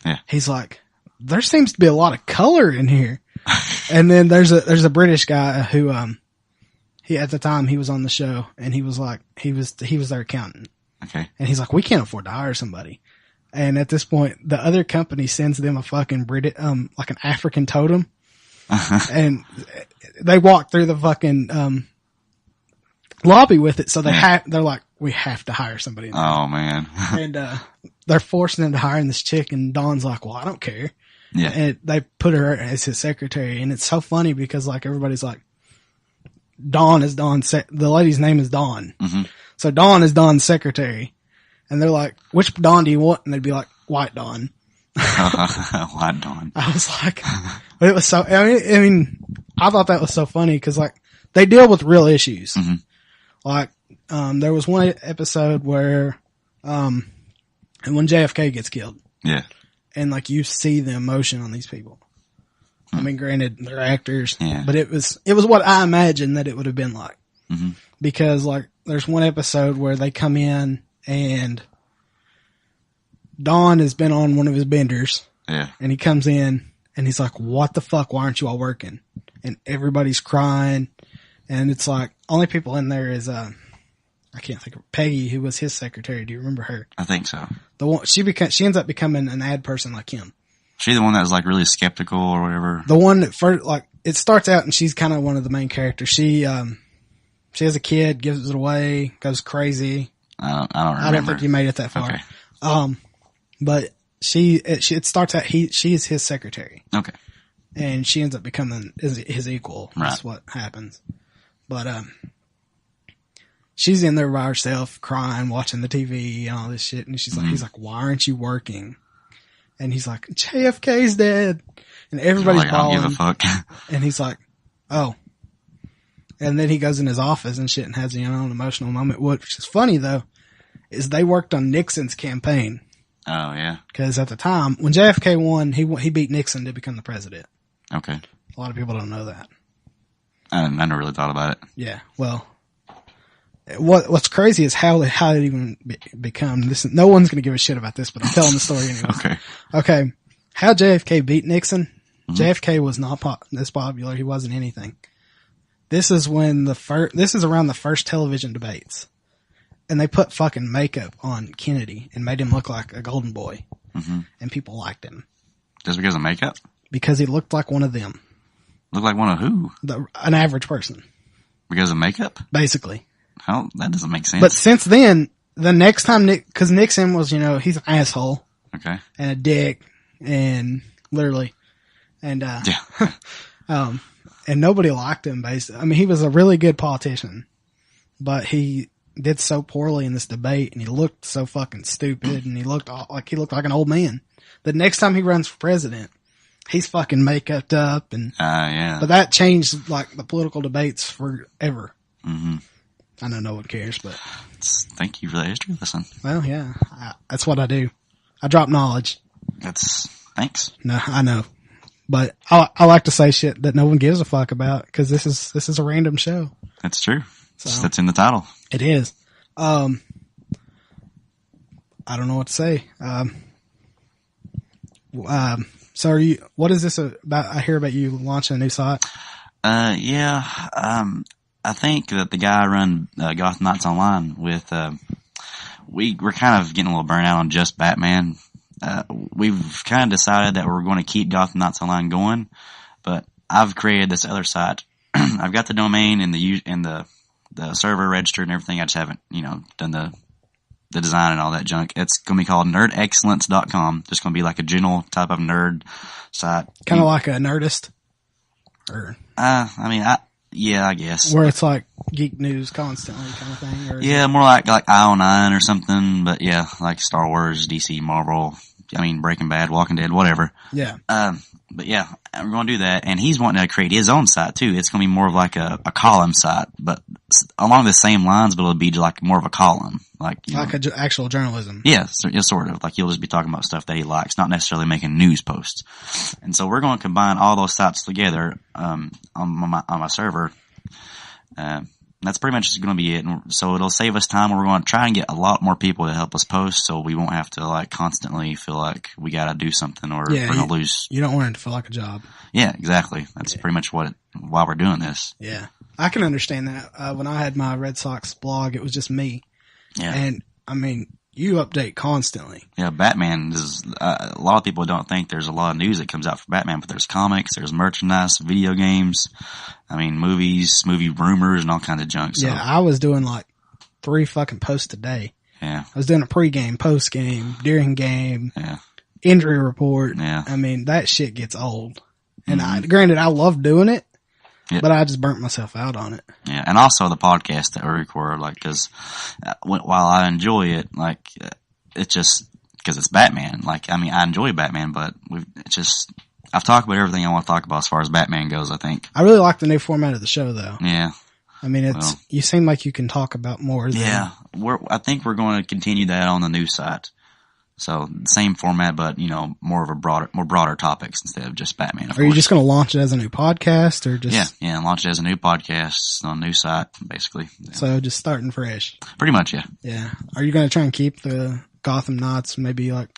Yeah. He's like, there seems to be a lot of color in here. And then there's a British guy who, he, at the time he was on the show and he was like, he was their accountant. Okay. And he's like, we can't afford to hire somebody. And at this point, the other company sends them a fucking like an African totem. And they walk through the fucking, lobby with it. So they're like, we have to hire somebody. Oh man. And, they're forcing him to hire this chick and Don's like, well, I don't care. Yeah. And they put her as his secretary. And it's so funny because like everybody's like, Dawn is Dawn's the lady's name is Dawn. Mm-hmm. So Dawn is Dawn's secretary. And they're like, which Dawn do you want? And they'd be like, White Dawn. White Dawn. I was like, but it was so, I mean, I thought that was so funny because like they deal with real issues. Mm-hmm. Like, there was one episode where, and when JFK gets killed. Yeah. And like you see the emotion on these people. I mean, granted, they're actors, but it was what I imagined that it would have been like. Mm-hmm. Because like there's one episode where they come in and Don has been on one of his benders. Yeah. And he comes in and he's like, what the fuck? Why aren't you all working? And everybody's crying. And it's like, only people in there is, I can't think of Peggy, who was his secretary. Do you remember her? I think so. The one, she ends up becoming an ad person like him. She the one that was like really skeptical or whatever? The one that first, like, it starts out and she's kind of one of the main characters. She has a kid, gives it away, goes crazy. I don't remember. I don't think you made it that far. Okay. But it starts out, she is his secretary. Okay. And she ends up becoming his equal. Right. That's what happens. But, she's in there by herself, crying, watching the TV and all this shit. And she's like, he's like, why aren't you working? And he's like, JFK's dead. And everybody's like, bawling. I don't give a fuck. And he's like, oh. And then he goes in his office and shit and has an emotional moment. Which is funny though, is they worked on Nixon's campaign. Oh yeah. Cause at the time, when JFK won, he beat Nixon to become the president. Okay. A lot of people don't know that. I never really thought about it. Yeah. Well, what's crazy is how it even become this. No one's going to give a shit about this, but I'm telling the story anyway. Okay. How JFK beat Nixon. Mm-hmm. JFK was not this popular. He wasn't anything. This is when this is around the first television debates. And they put fucking makeup on Kennedy and made him look like a golden boy. Mm-hmm. And people liked him. Just because of makeup? Because he looked like one of them. Look like one of who? An average person. Because of makeup? Basically. How? That doesn't make sense. But since then, the next time because Nixon was, he's an asshole. Okay. And a dick. And literally. And, yeah. And nobody liked him basically. I mean, he was a really good politician, but he did so poorly in this debate and he looked so fucking stupid and he looked like an old man. The next time he runs for president, he's fucking make-upped up and, yeah. But that changed like the political debates forever. Mm-hmm. I know no one cares, but. Thank you for that history lesson. Well, yeah. That's what I do. I drop knowledge. Thanks. No, I know. But I like to say shit that no one gives a fuck about because this is a random show. That's true. So, that's in the title. It is. I don't know what to say. So what is this about? I hear about you launching a new site. Yeah. I think that the guy I run, Gotham Knights Online with, we're kind of getting a little burnt out on just Batman. We've kind of decided that we're going to keep Gotham Knights Online going, but I've created this other site. I've got the domain and the server registered and everything. I just haven't, done the design and all that junk. It's going to be called nerdexcellence.com. Just going to be like a general type of nerd site. Kind of like a Nerdist? Or? Yeah, I guess. Where it's like geek news constantly kind of thing? Or yeah, more like IO9 or something, but yeah, like Star Wars, DC, Marvel, Breaking Bad, Walking Dead, whatever. Yeah. But yeah, we're going to do that. And he's wanting to create his own site too. It's going to be more of like a column site, but along the same lines, but it'll be like more of a column. Like actual journalism. Yeah, sort of. Like he'll just be talking about stuff that he likes, not necessarily making news posts. And so we're going to combine all those sites together, on my server. that's pretty much going to be it. And so it'll save us time. We're going to try and get a lot more people to help us post, so we won't have to like constantly feel like we got to do something or we're going to lose. You don't want it to feel like a job. Yeah, exactly. That's pretty much why we're doing this. Yeah, I can understand that. When I had my Red Sox blog, it was just me. Yeah, and I mean, you update constantly. Yeah, Batman is, a lot of people don't think there's a lot of news that comes out for Batman, but there's comics, there's merchandise, video games, I mean, movies, movie rumors, and all kinds of junk. So. Yeah, I was doing like 3 fucking posts a day. Yeah. I was doing a pregame, postgame, during game, yeah. injury report. Yeah. I mean, that shit gets old. And granted, I love doing it, but I just burnt myself out on it. Yeah, and also the podcast that we record, like, because while I enjoy it, like, it's just because it's Batman. Like, I mean, I enjoy Batman, but I've talked about everything I want to talk about as far as Batman goes, I think. I really like the new format of the show, though. Yeah. I mean, you seem like you can talk about more. Yeah, I think we're going to continue that on the new site. So same format, but more of broader topics instead of just Batman. Are you just going to launch it as a new podcast, or just? Yeah, launch it as a new podcast on a new site, basically. Yeah. So just starting fresh. Pretty much, yeah. Yeah. Are you going to try and keep the Gotham Knights maybe like?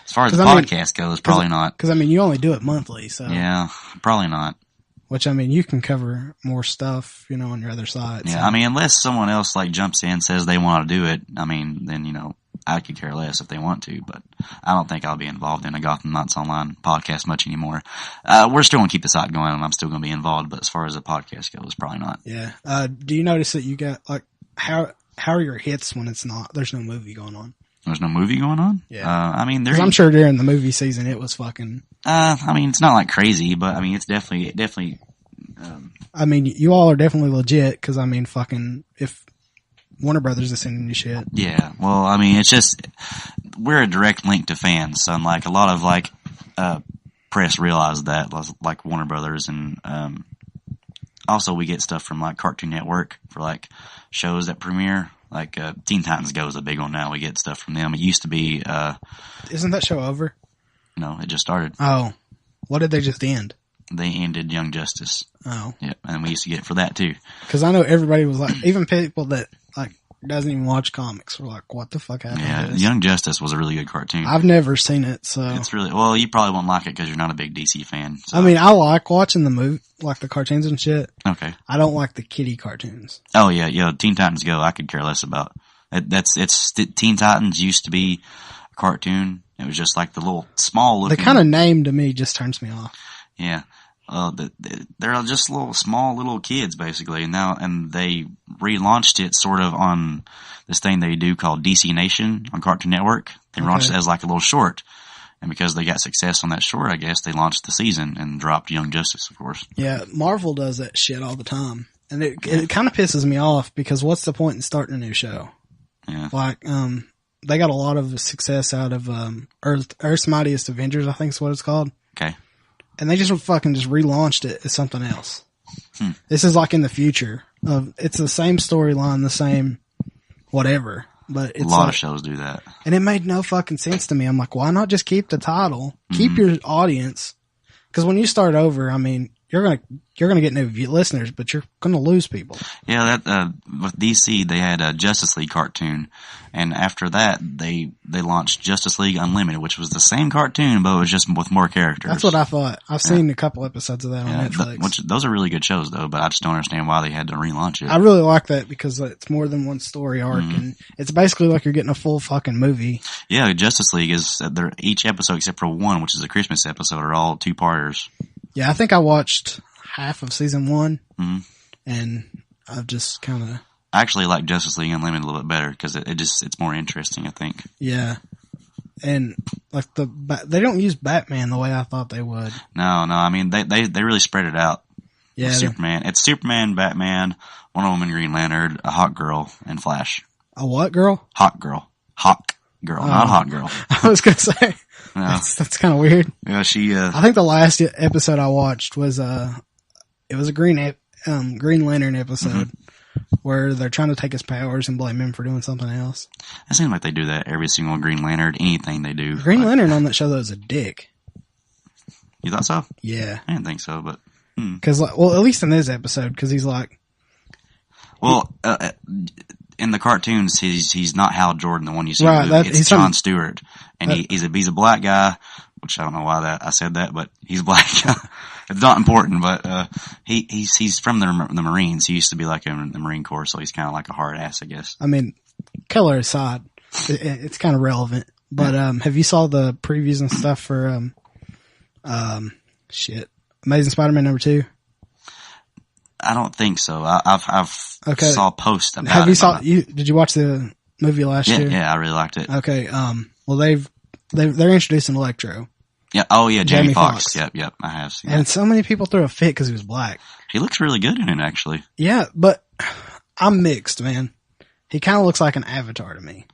As far as the podcast goes, probably not. Because I mean, you only do it monthly, so. Yeah, probably not. Which I mean, you can cover more stuff, on your other sites. Yeah, so. I mean, unless someone else like jumps in and says they want to do it, I mean, then I could care less if they want to, but I don't think I'll be involved in a Gotham Knights Online podcast much anymore. We're still going to keep the site going, and I'm still going to be involved, but as far as the podcast goes, probably not. Yeah. Do you notice that you got, like, how are your hits when there's no movie going on? There's no movie going on? Yeah. I mean, I'm sure during the movie season it was fucking. I mean, it's not like crazy, but I mean, it's definitely. I mean, you all are definitely legit, because I mean, fucking, if Warner Brothers is sending you shit. Yeah. Well, I mean, it's just, we're a direct link to fans. So, like, a lot of, press realize that, like Warner Brothers, and, also we get stuff from, like, Cartoon Network for, like, shows that premiere. Like, Teen Titans Go is a big one now. We get stuff from them. It used to be, Isn't that show over? No, it just started. Oh. What did they just end? They ended Young Justice. Oh. Yeah, and we used to get it for that, too. Because I know everybody was like, even people that, like, doesn't even watch comics were like, what the fuck happened to this? Young Justice was a really good cartoon. I've never seen it, so. It's really, well, you probably won't like it because you're not a big DC fan. So. I mean, I like watching the movie, like the cartoons and shit. Okay. I don't like the kiddie cartoons. Oh, yeah, Teen Titans Go, I could care less about. Teen Titans used to be a cartoon. It was just like the little small looking. The kind of name to me just turns me off. Yeah. They're just small little kids basically, and they relaunched it sort of on this thing they do called DC Nation on Cartoon Network. They launched it as like a little short, and because they got success on that short, I guess they launched the season and dropped Young Justice, of course. Yeah, Marvel does that shit all the time, and it kind of pisses me off because what's the point in starting a new show? Yeah, like they got a lot of success out of Earth's Mightiest Avengers, I think is what it's called. Okay. And they just relaunched it as something else. This is like in the future. It's the same storyline, the same whatever. But it's a lot of shows do that. And it made no fucking sense to me. I'm like, why not just keep the title? Keep your audience. Because when you start over, I mean, you're gonna get new listeners, but you're gonna lose people. Yeah, that with DC they had a Justice League cartoon, and after that they launched Justice League Unlimited, which was the same cartoon but it was just with more characters. That's what I thought. I've seen a couple episodes of that on Netflix. Those are really good shows though, but I just don't understand why they had to relaunch it. I really like that because it's more than one story arc, and it's basically like you're getting a full fucking movie. Yeah, Justice League is each episode except for one, which is a Christmas episode, are all 2-parters. Yeah, I think I watched half of season 1, and I've just kind of. I actually like Justice League Unlimited a little bit better because it's more interesting, I think. Yeah, and like they don't use Batman the way I thought they would. No, I mean they really spread it out. Yeah, Superman. It's Superman, Batman, Wonder Woman, Green Lantern, a Hawk Girl, and Flash. A what girl? Hawk Girl, not Hot Girl. I was gonna say. No. That's kind of weird. Yeah, I think the last episode I watched was it was a Green Lantern episode where they're trying to take his powers and blame him for doing something else. It seems like they do that every single Green Lantern, anything they do. Green Lantern on that show though is a dick. You thought so? Yeah, I didn't think so, but because at least in this episode, because he's like, Well, in the cartoons, he's not Hal Jordan, the one you see Right, in the movie. It's John some, Stewart, and he's a black guy, which I don't know why I said that, but he's black. It's not important, but he's from the Marines. He used to be like in the Marine Corps, so he's kind of like a hard ass, I guess. I mean, color aside, it's kind of relevant. But have you saw the previews and stuff for Amazing Spider-Man #2? I don't think so. I've saw posts about Have it. Did you watch the movie last year? Yeah, I really liked it. Okay. Well, they're introducing Electro. Yeah. Oh, yeah. Jamie Foxx. Foxx. Yep. I have seen. And that. so many people threw a fit because he was black. He looks really good in it, actually. Yeah, but I'm mixed, man. He kind of looks like an Avatar to me.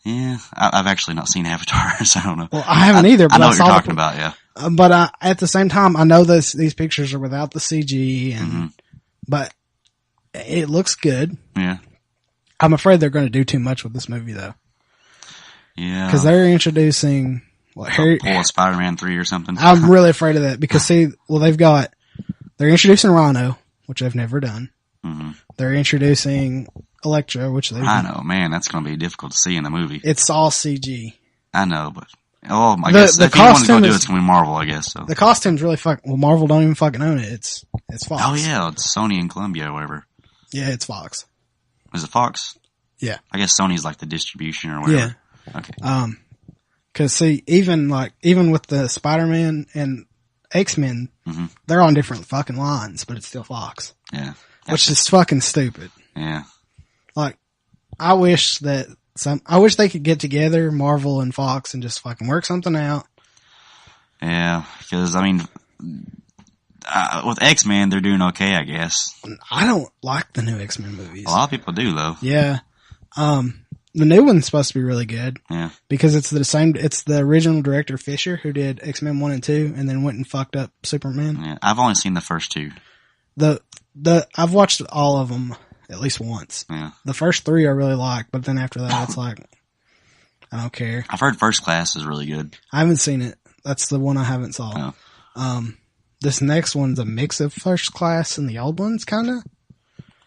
Yeah, I've actually not seen Avatar, so I don't know. Well, I haven't either. But I know what you're talking about. Yeah. But at the same time, I know these pictures are without the CG, but it looks good. Yeah. I'm afraid they're going to do too much with this movie, though. Yeah. Because they're introducing pull a Spider-Man 3 or something. I'm really afraid of that because they're introducing Rhino, which they've never done. Mm-hmm. They're introducing Electro, which they've Rhino, man, that's going to be difficult to see in the movie. It's all CG. I know, but I guess if you want to go do it, it's going to be Marvel, I guess. So. The costume's really Marvel don't even fucking own it. It's Fox. Oh yeah, it's Sony and Columbia or whatever. Yeah, it's Fox. Is it Fox? Yeah. I guess Sony's like the distribution or whatever. Yeah. Okay. Cause see, even with the Spider-Man and X-Men, they're on different fucking lines, but it's still Fox. Yeah. Which is fucking stupid. Yeah. Like, I wish they could get together, Marvel and Fox, and just fucking work something out. Yeah, because, I mean, with X-Men, they're doing okay, I guess. I don't like the new X-Men movies. A lot of people do, though. Yeah. The new one's supposed to be really good. Yeah. Because it's the original director Fisher who did X-Men 1 and 2 and then went and fucked up Superman. Yeah. I've only seen the first two. I've watched all of them at least once. Yeah. The first 3 I really like, but then after that it's like, I don't care. I've heard First Class is really good. I haven't seen it. That's the one I haven't saw. Oh. This next one's a mix of First Class and the old ones, kinda.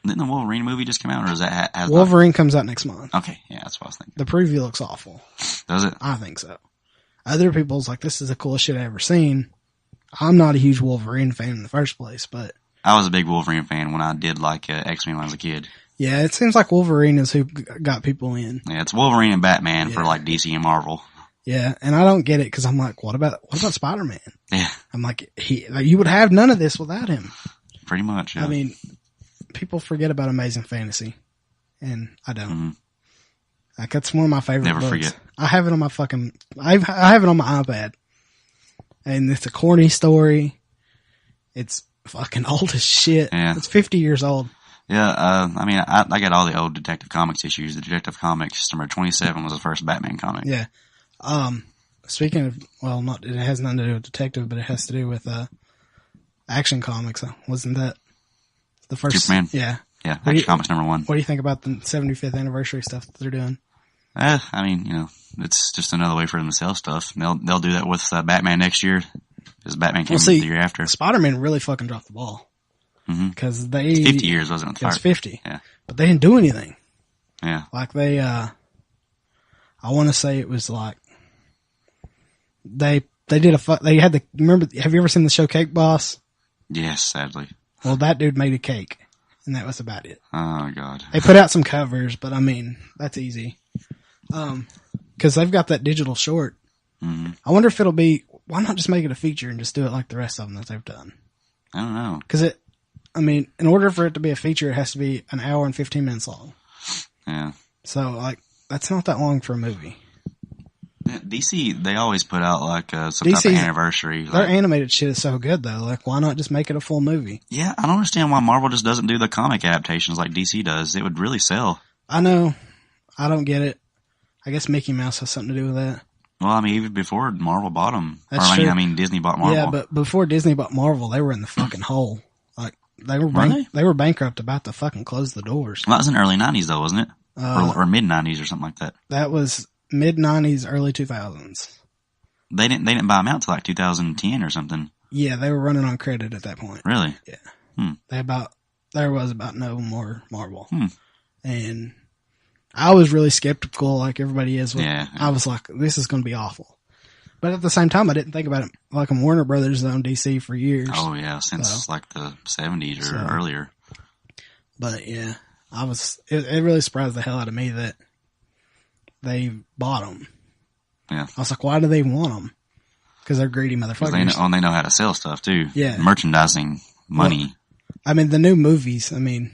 Didn't the Wolverine movie just come out, or is that Wolverine comes out next month. Okay, yeah, that's what I was thinking. The preview looks awful. Does it? I think so. Other people's like, this is the coolest shit I've ever seen. I'm not a huge Wolverine fan in the first place, but I was a big Wolverine fan when I did like X-Men when I was a kid. Yeah, it seems like Wolverine is who got people in. Yeah, it's Wolverine and Batman for like DC and Marvel. Yeah, and I don't get it because I'm like, what about Spider-Man? Yeah. I'm like, you would have none of this without him. Pretty much, yeah. I mean, people forget about Amazing Fantasy, and I don't. Mm-hmm. Like, that's one of my favorite Never books. forget. I have it on my I have it on my iPad. And it's a corny story. It's fucking old as shit. Yeah. It's 50 years old. Yeah, I mean, I got all the old Detective Comics issues. The Detective Comics number 27 was the first Batman comic. Yeah. Speaking of, it has nothing to do with Detective, but it has to do with, Action Comics. Wasn't that the first? Superman? Yeah. Yeah, Action Comics number 1. What do you think about the 75th anniversary stuff that they're doing? I mean, it's just another way for them to sell stuff. They'll do that with Batman next year. Because Batman came the year after. Spider-Man really fucking dropped the ball. Because it's 50 years, wasn't it? It was 50. Yeah. But they didn't do anything. Yeah. Like they, I want to say it was like, they did remember, have you ever seen the show Cake Boss? Yes, sadly. Well, that dude made a cake. And that was about it. Oh, God. They put out some covers, but I mean, that's easy. Cause they've got that digital short. Mm-hmm. I wonder if why not just make it a feature and just do it like the rest of them that they've done? I don't know. Cause in order for it to be a feature, it has to be an hour and 15 minutes long. Yeah. So like, that's not that long for a movie. DC, they always put out like some type of anniversary. Their animated shit is so good though. Like, why not just make it a full movie? Yeah, I don't understand why Marvel just doesn't do the comic adaptations like DC does. It would really sell. I know. I don't get it. I guess Mickey Mouse has something to do with that. Well, I mean, even before Marvel bought them. That's true. I mean, Disney bought Marvel. Yeah, but before Disney bought Marvel, they were in the fucking hole. Like, they were bankrupt, about to fucking close the doors. Well, that was in the early 90s though, wasn't it? Or mid 90s or something like that. That was mid 90s, early 2000s. They didn't buy them out till like 2010 or something. Yeah, they were running on credit at that point. Really? Yeah. They there was about no more Marvel. And I was really skeptical, like everybody is. I was like, this is going to be awful. But at the same time, I didn't think about it. Like, Warner Brothers owned DC for years. Oh, yeah, since like the 70s or earlier. But yeah, it really surprised the hell out of me that they bought them. Yeah. I was like, why do they want them? Because they're greedy motherfuckers. They know how to sell stuff too. Yeah. Merchandising, money. Well, I mean, the new movies, I mean,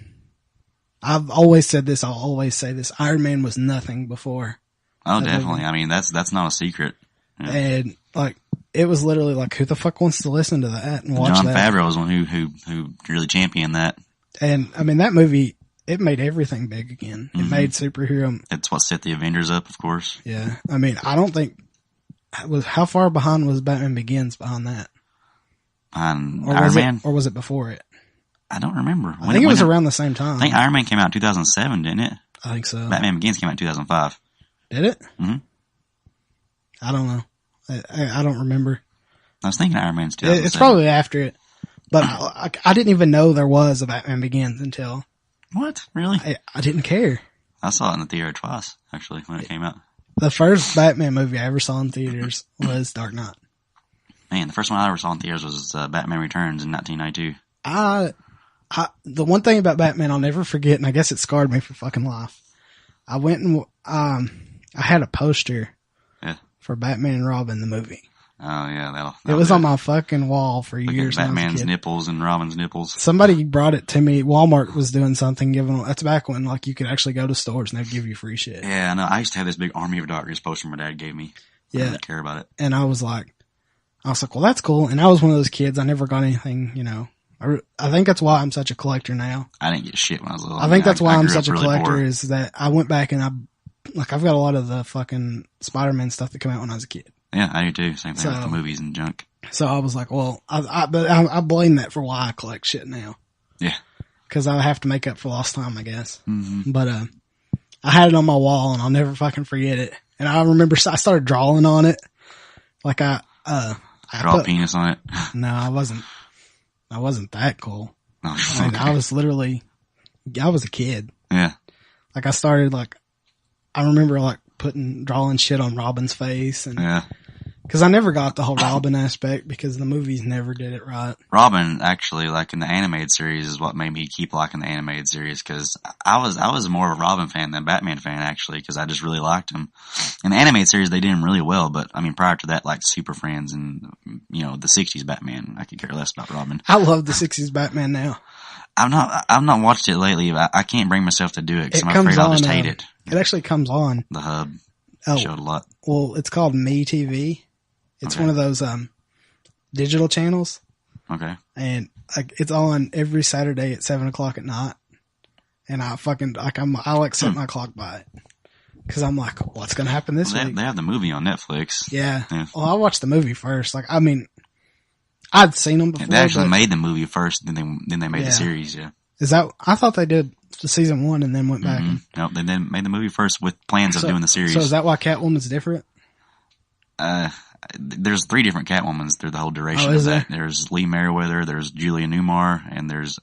I've always said this, I'll always say this. Iron Man was nothing before. Oh, definitely. Movie. I mean, that's not a secret. Yeah. And like, it was literally like, who the fuck wants to listen to that and watch John that? Favreau was one who really championed that. And I mean, that movie, it made everything big again. It made superhero. It's what set the Avengers up, of course. Yeah. I mean, I don't think, how far behind was Batman Begins behind that? Behind Iron Man? Or was it before it? I don't remember. I think it was around the same time. I think Iron Man came out in 2007, didn't it? I think so. Batman Begins came out in 2005. Did it? Mm-hmm. I don't know. I don't remember. I was thinking Iron Man's 2007. It's probably after it. But I didn't even know there was a Batman Begins until... What? Really? I didn't care. I saw it in the theater twice, actually, when it came out. The first Batman movie I ever saw in theaters was Dark Knight. Man, the first one I ever saw in theaters was Batman Returns in 1992. The one thing about Batman I'll never forget, and I guess it scarred me for fucking life. I went and I had a poster for Batman and Robin the movie. Oh yeah, it was on my fucking wall for years. Batman's nipples and Robin's nipples. Somebody brought it to me. Walmart was doing something, that's back when like you could actually go to stores and they'd give you free shit. Yeah, no, I used to have this big Army of Darkness poster my dad gave me. I didn't care about it. And I was like, well, that's cool. And I was one of those kids. I never got anything, you know. I think that's why I'm such a collector now. I didn't get shit when I was little. I think that's why I'm such a collector is that I went back and I've got a lot of the fucking Spider-Man stuff that came out when I was a kid. Yeah, I do too. Same thing with the movies and junk. So I was like, well, I blame that for why I collect shit now. Yeah. Cause I have to make up for lost time, I guess. Mm-hmm. But, I had it on my wall and I'll never fucking forget it. And I remember I started drawing on it. Like draw a penis on it. No, I wasn't that cool. Oh, I mean, I was a kid. Yeah. Like I remember like drawing shit on Robin's face and cause I never got the whole Robin aspect because the movies never did it right. Robin actually, like in the animated series is what made me keep liking the animated series cause I was more of a Robin fan than Batman fan actually cause I just really liked him. In the animated series they did him really well, but I mean prior to that like Super Friends and you know the 60s Batman, I could care less about Robin. I love the 60s Batman now. I've not watched it lately, but I can't bring myself to do it because I'm afraid I'll just hate it. It actually comes on. The Hub showed a lot. Well, it's called Me TV. It's one of those digital channels. Okay. And like it's on every Saturday at 7:00 at night. And I fucking I set my clock by it because I'm like, what's gonna happen this week? They have the movie on Netflix. Yeah. Well, I watched the movie first. Like, I mean, I'd seen them before. They actually made the movie first, then they made the series. Yeah. Is that? I thought they did season 1 and then went back. Nope, they then made the movie first with plans of doing the series. So is that why Catwoman's different? There's 3 different Catwomans through the whole duration of that. There's Lee Merriweather, there's Julia Newmar, and there's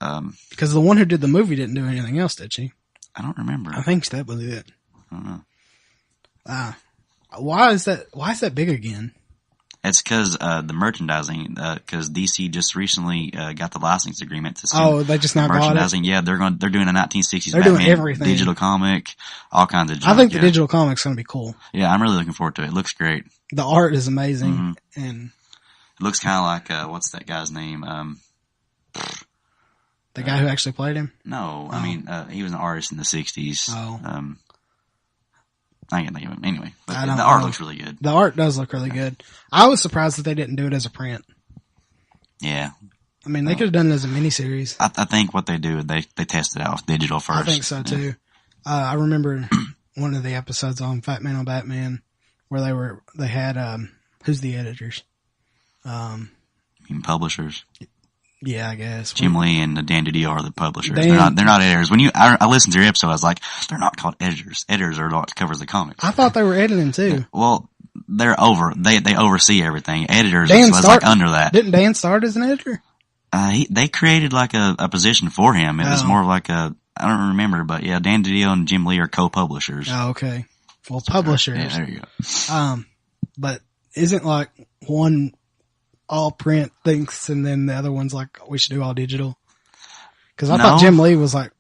because the one who did the movie didn't do anything else, did she? I don't remember. I think that was it. I don't know. Why is that big again? It's because the merchandising, because DC just recently got the license agreement to sell they just now merchandising. Got it? Yeah, they're doing a 1960s they're Batman doing everything. digital comic, all kinds of junk. I think the digital comic's going to be cool. Yeah, I'm really looking forward to it. It looks great. The art is amazing, and it looks kind of like what's that guy's name? The guy who actually played him? No, I mean he was an artist in the 60s. I can't think of him. Anyway, but the art looks really good. The art does look really good. I was surprised that they didn't do it as a print. Yeah. I mean, they could have done it as a miniseries. I think what they do, they test it out with digital first. I think so too. I remember one of the episodes on Fat Man on Batman where they had, who's the editors? You mean publishers? Yeah, I guess. Jim Lee and Dan Didio are the publishers. They're not editors. When I listened to your episode, I was like, they're not called editors. Editors are what covers the comics. I thought they were editing too. Well, they oversee everything. Editors is like under that. Didn't Dan start as an editor? They created like a position for him. It was more like I don't remember, but yeah, Dan DiDio and Jim Lee are co-publishers. Oh, okay. Well, publishers. Yeah, there you go. But isn't like one all print thinks and then the other one's like, we should do all digital? Cause I thought Jim Lee was like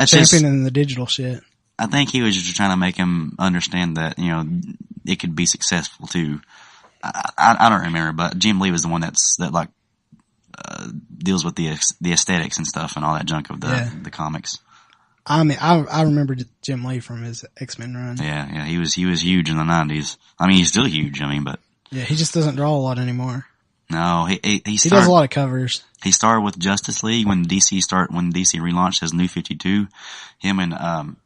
championing the digital shit. I think he was just trying to make him understand that, it could be successful too. I don't remember, but Jim Lee was the one that deals with the aesthetics and stuff and all that junk of the comics. I mean, I remember Jim Lee from his X-Men run. Yeah, he was huge in the 90s. I mean, he's still huge. But yeah, he just doesn't draw a lot anymore. No, he does a lot of covers. He started with Justice League when DC relaunched his New 52. Him and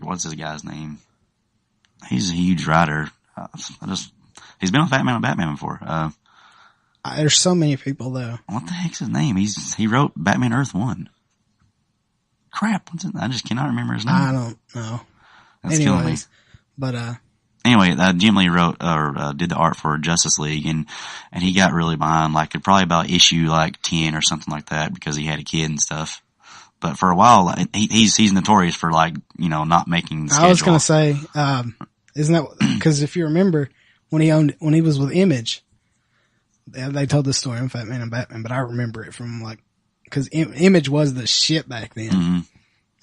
what's his guy's name? He's a huge writer. He's been on Batman before. There's so many people though. What the heck's his name? He wrote Batman Earth 1. Crap, I just cannot remember his name. I don't know. That's killing me. But anyway, Jim Lee wrote or did the art for Justice League, and he got really behind, like probably about issue like 10 or something like that, because he had a kid and stuff. But for a while, he's notorious for not making schedule. I was gonna say, isn't that because if you remember when he was with Image, they told the story on Fat Man and Batman, but I remember it from because Image was the shit back then. Mm-hmm.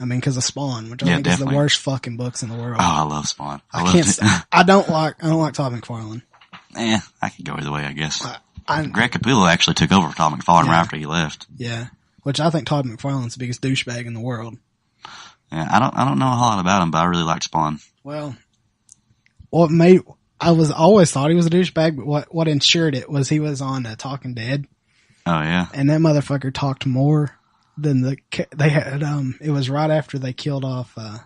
I mean, because of Spawn, which I think definitely is the worst fucking books in the world. Oh, I love Spawn. I don't like Todd McFarlane. I could go either way, I guess. Greg Capullo actually took over for Todd McFarlane right after he left. Yeah, which I think Todd McFarlane's the biggest douchebag in the world. Yeah, I don't know a whole lot about him, but I really like Spawn. Well, I always thought he was a douchebag, but what ensured it was he was on Talking Dead. Oh yeah, and that motherfucker talked more than they had. It was right after they killed off. I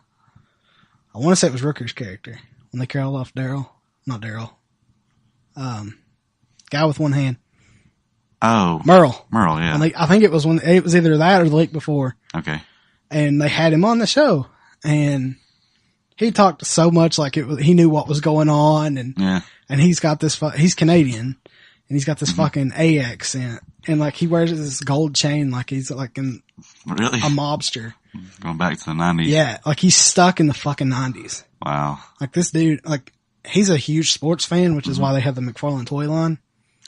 want to say it was Rooker's character when they killed off Daryl. Not Daryl. Guy with one hand. Oh, Merle, yeah. And I think it was either that or the week before. Okay. And they had him on the show, and he talked so much like he knew what was going on, and he's got this. He's Canadian, and he's got this fucking A accent, and he wears this gold chain like he's really a mobster. Going back to the 90s. Yeah, he's stuck in the fucking 90s. Wow. This dude, he's a huge sports fan, which is why they have the McFarlane toy line.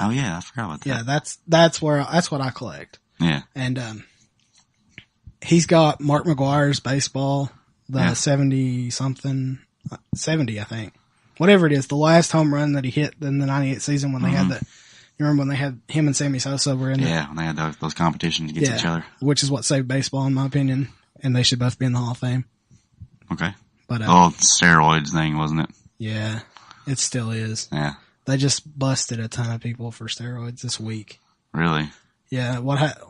Oh yeah, I forgot about that. Yeah, that's what I collect. Yeah. And he's got Mark McGuire's baseball, the 70 I think. Whatever it is, the last home run that he hit in the 98 season when they had you remember when they had him and Sammy Sosa were in when they had those competitions against each other. Which is what saved baseball in my opinion, and they should both be in the Hall of Fame. Okay. But steroids thing, wasn't it? Yeah, it still is. Yeah. They just busted a ton of people for steroids this week. Really? Yeah,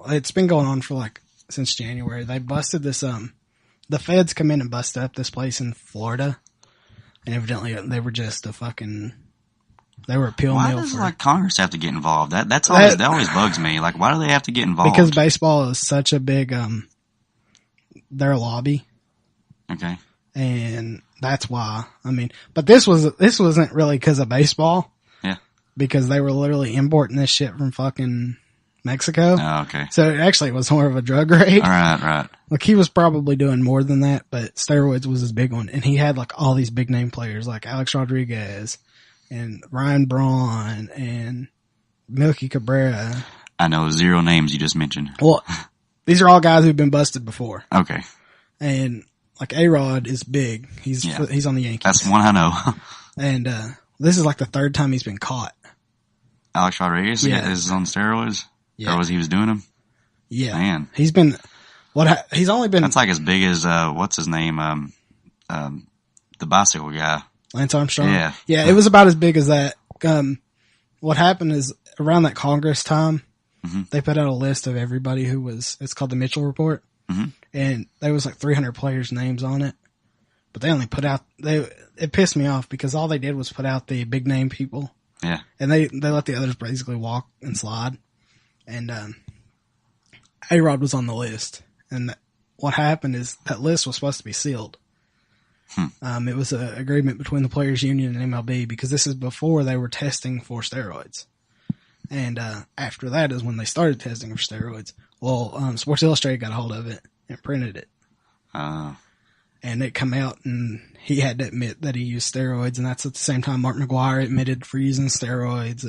it's been going on for since January. They busted this, the feds come in and busted up this place in Florida, and evidently they were just they were a pill mill. Why does Congress have to get involved? That always bugs me. Why do they have to get involved? Because baseball is such a big, their lobby. Okay. And that's why. I mean, but this wasn't really because of baseball. Yeah. Because they were literally importing this shit from fucking Mexico. Oh, okay. So it was more of a drug raid. Right. He was probably doing more than that, but steroids was his big one. And he had all these big name players like Alex Rodriguez and Ryan Braun and Milky Cabrera. I know 0 names you just mentioned. Well, these are all guys who've been busted before. Okay. And A-Rod is big. He's on the Yankees. That's one I know. And this is the third time he's been caught. Alex Rodriguez is on steroids? Yeah. Or he was doing them? Yeah. Man. He's been, he's only been. That's as big as, what's his name? The bicycle guy. Lance Armstrong? Yeah. Yeah, it was about as big as that. What happened is around that Congress time, they put out a list of everybody it's called the Mitchell Report. Mm-hmm. And there was 300 players' names on it. But they only put out, it pissed me off because all they did was put out the big name people. Yeah. And they let the others basically walk and slide. And, A-Rod was on the list. And what happened is that list was supposed to be sealed. It was an agreement between the Players Union and MLB because this is before they were testing for steroids. And after that is when they started testing for steroids. Well, Sports Illustrated got a hold of it and printed it. And it come out, and he had to admit that he used steroids, and that's at the same time Mark McGuire admitted for using steroids.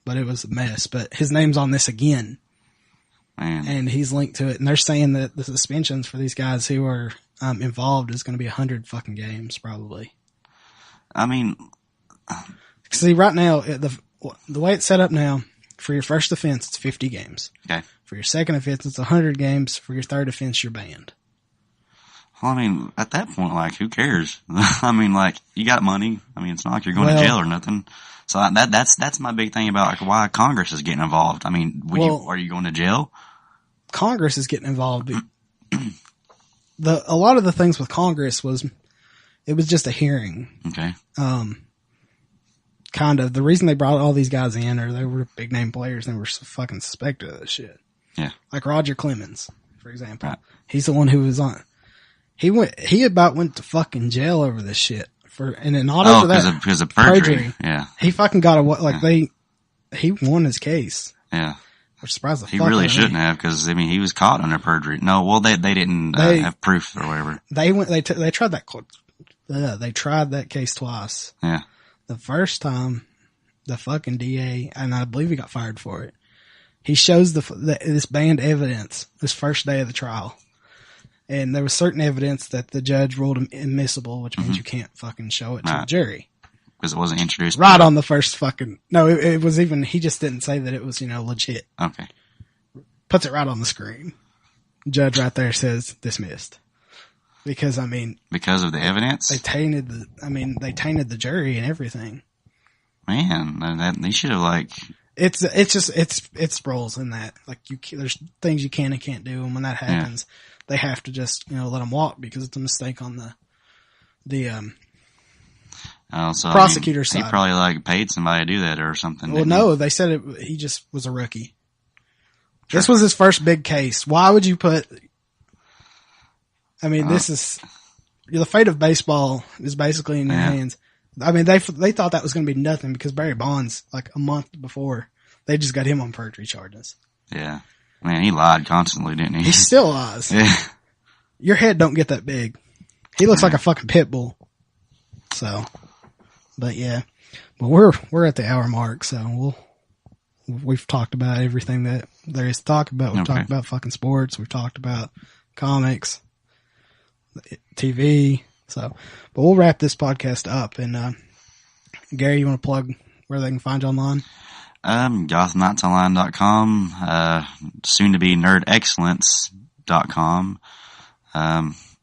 But it was a mess. But his name's on this again. Man. And he's linked to it, and they're saying that the suspensions for these guys who are involved is going to be 100 fucking games, probably. I mean, see, right now, the way it's set up now, for your first offense, it's 50 games. Okay. For your second offense, it's 100 games. For your third offense, you're banned. Well, I mean, at that point, like, who cares? I mean, like, you got money. I mean, it's not like you're going to jail or nothing. So that's my big thing about, like, why Congress is getting involved. I mean, are you going to jail? Congress is getting involved. A lot of the things with Congress it was just a hearing. Okay. Kind of. The reason they brought all these guys in, or they were big name players and they were so fucking suspected of this shit. Yeah. Like Roger Clemens, for example. Right. He's the one who was on. He about went to fucking jail over this shit over that. Because of perjury. Yeah. He fucking got he won his case. Yeah. I'm surprised the he fuck really out of shouldn't me. have, because I mean he was caught under perjury. No, well they didn't have proof or whatever. They tried that court. They tried that case twice. Yeah. The first time, the fucking DA, and I believe he got fired for it. He shows this banned evidence this first day of the trial, and there was certain evidence that the judge ruled admissible, which means you can't fucking show it to the jury. Because it wasn't introduced. Right on the first fucking... No, it was even... He just didn't say that it was, legit. Okay. Puts it right on the screen. Judge right there says, dismissed. Because, I mean... Because of the evidence? They tainted the jury and everything. Man, they should have, like... It's rules in that. Like, there's things you can and can't do, and when that happens, they have to just, let them walk, because it's a mistake on the prosecutor's side. He probably like paid somebody to do that or something. Well, no, they said he just was a rookie. Sure. This was his first big case. Why would you put? I mean, this is the fate of baseball is basically in your hands. I mean, they thought that was going to be nothing because Barry Bonds, like a month before, they just got him on perjury charges. Yeah, man, he lied constantly, didn't he? He still lies. Yeah. Your head don't get that big. He looks like a fucking pit bull. So. But yeah, but we're at the hour mark, so we've talked about everything that there is to talk about. We've talked about fucking sports. We've talked about comics, TV. But we'll wrap this podcast up. And Garrey, you want to plug where they can find you online? GothamKnightsOnline.com, soon to be NerdExcellence.com.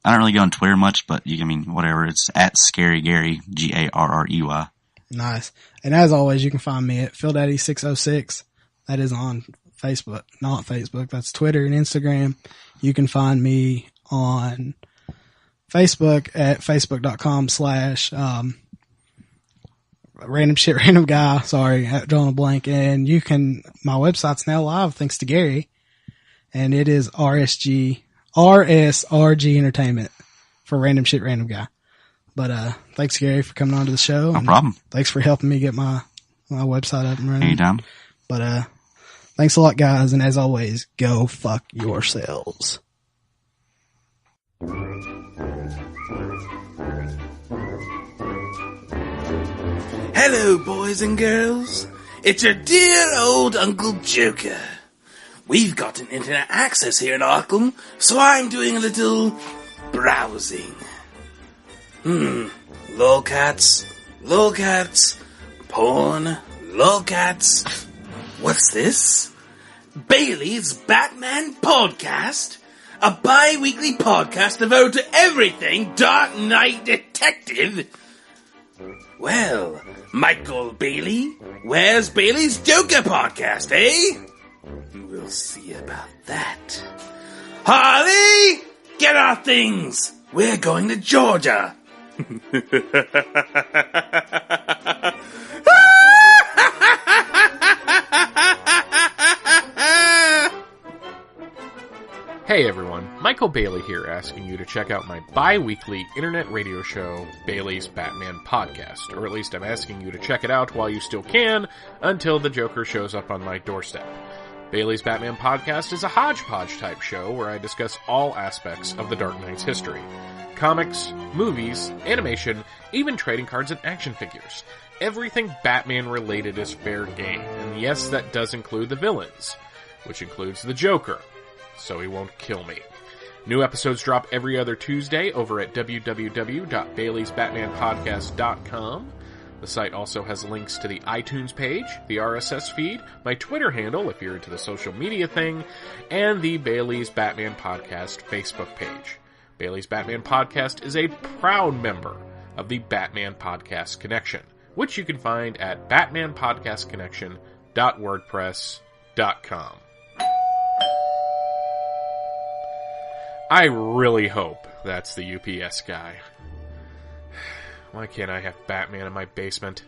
I don't really go on Twitter much, but whatever. It's at Scary Garrey, Garrey. Nice. And as always, you can find me at PhilDaddy606. That is on Facebook, not Facebook. That's Twitter and Instagram. You can find me on Facebook at facebook.com/random shit random guy. Sorry, drawing a blank. And my website's now live thanks to Garrey, and it is RSRG Entertainment for Random Shit Random Guy. But thanks, Garrey, for coming on to the show. No problem. Thanks for helping me get my website up and running. Anytime. But thanks a lot, guys, and as always, go fuck yourselves. Hello, boys and girls. It's your dear old Uncle Joker. We've got an internet access here in Arkham, so I'm doing a little browsing. Lolcats, porn, lolcats. What's this? Bailey's Batman Podcast? A bi-weekly podcast devoted to everything Dark Knight Detective? Well, Michael Bailey, where's Bailey's Joker Podcast, eh? We'll see about that. Harley, get our things. We're going to Georgia. Hey everyone, Michael Bailey here, asking you to check out my bi-weekly internet radio show, Bailey's Batman Podcast. Or at least I'm asking you to check it out while you still can, until the Joker shows up on my doorstep. Bailey's Batman Podcast is a hodgepodge-type show where I discuss all aspects of the Dark Knight's history. Comics, movies, animation, even trading cards and action figures. Everything Batman-related is fair game, and yes, that does include the villains, which includes the Joker, so he won't kill me. New episodes drop every other Tuesday over at www.baileysbatmanpodcast.com. The site also has links to the iTunes page, the RSS feed, my Twitter handle if you're into the social media thing, and the Bailey's Batman Podcast Facebook page. Bailey's Batman Podcast is a proud member of the Batman Podcast Connection, which you can find at batmanpodcastconnection.wordpress.com. I really hope that's the UPS guy. Why can't I have Batman in my basement?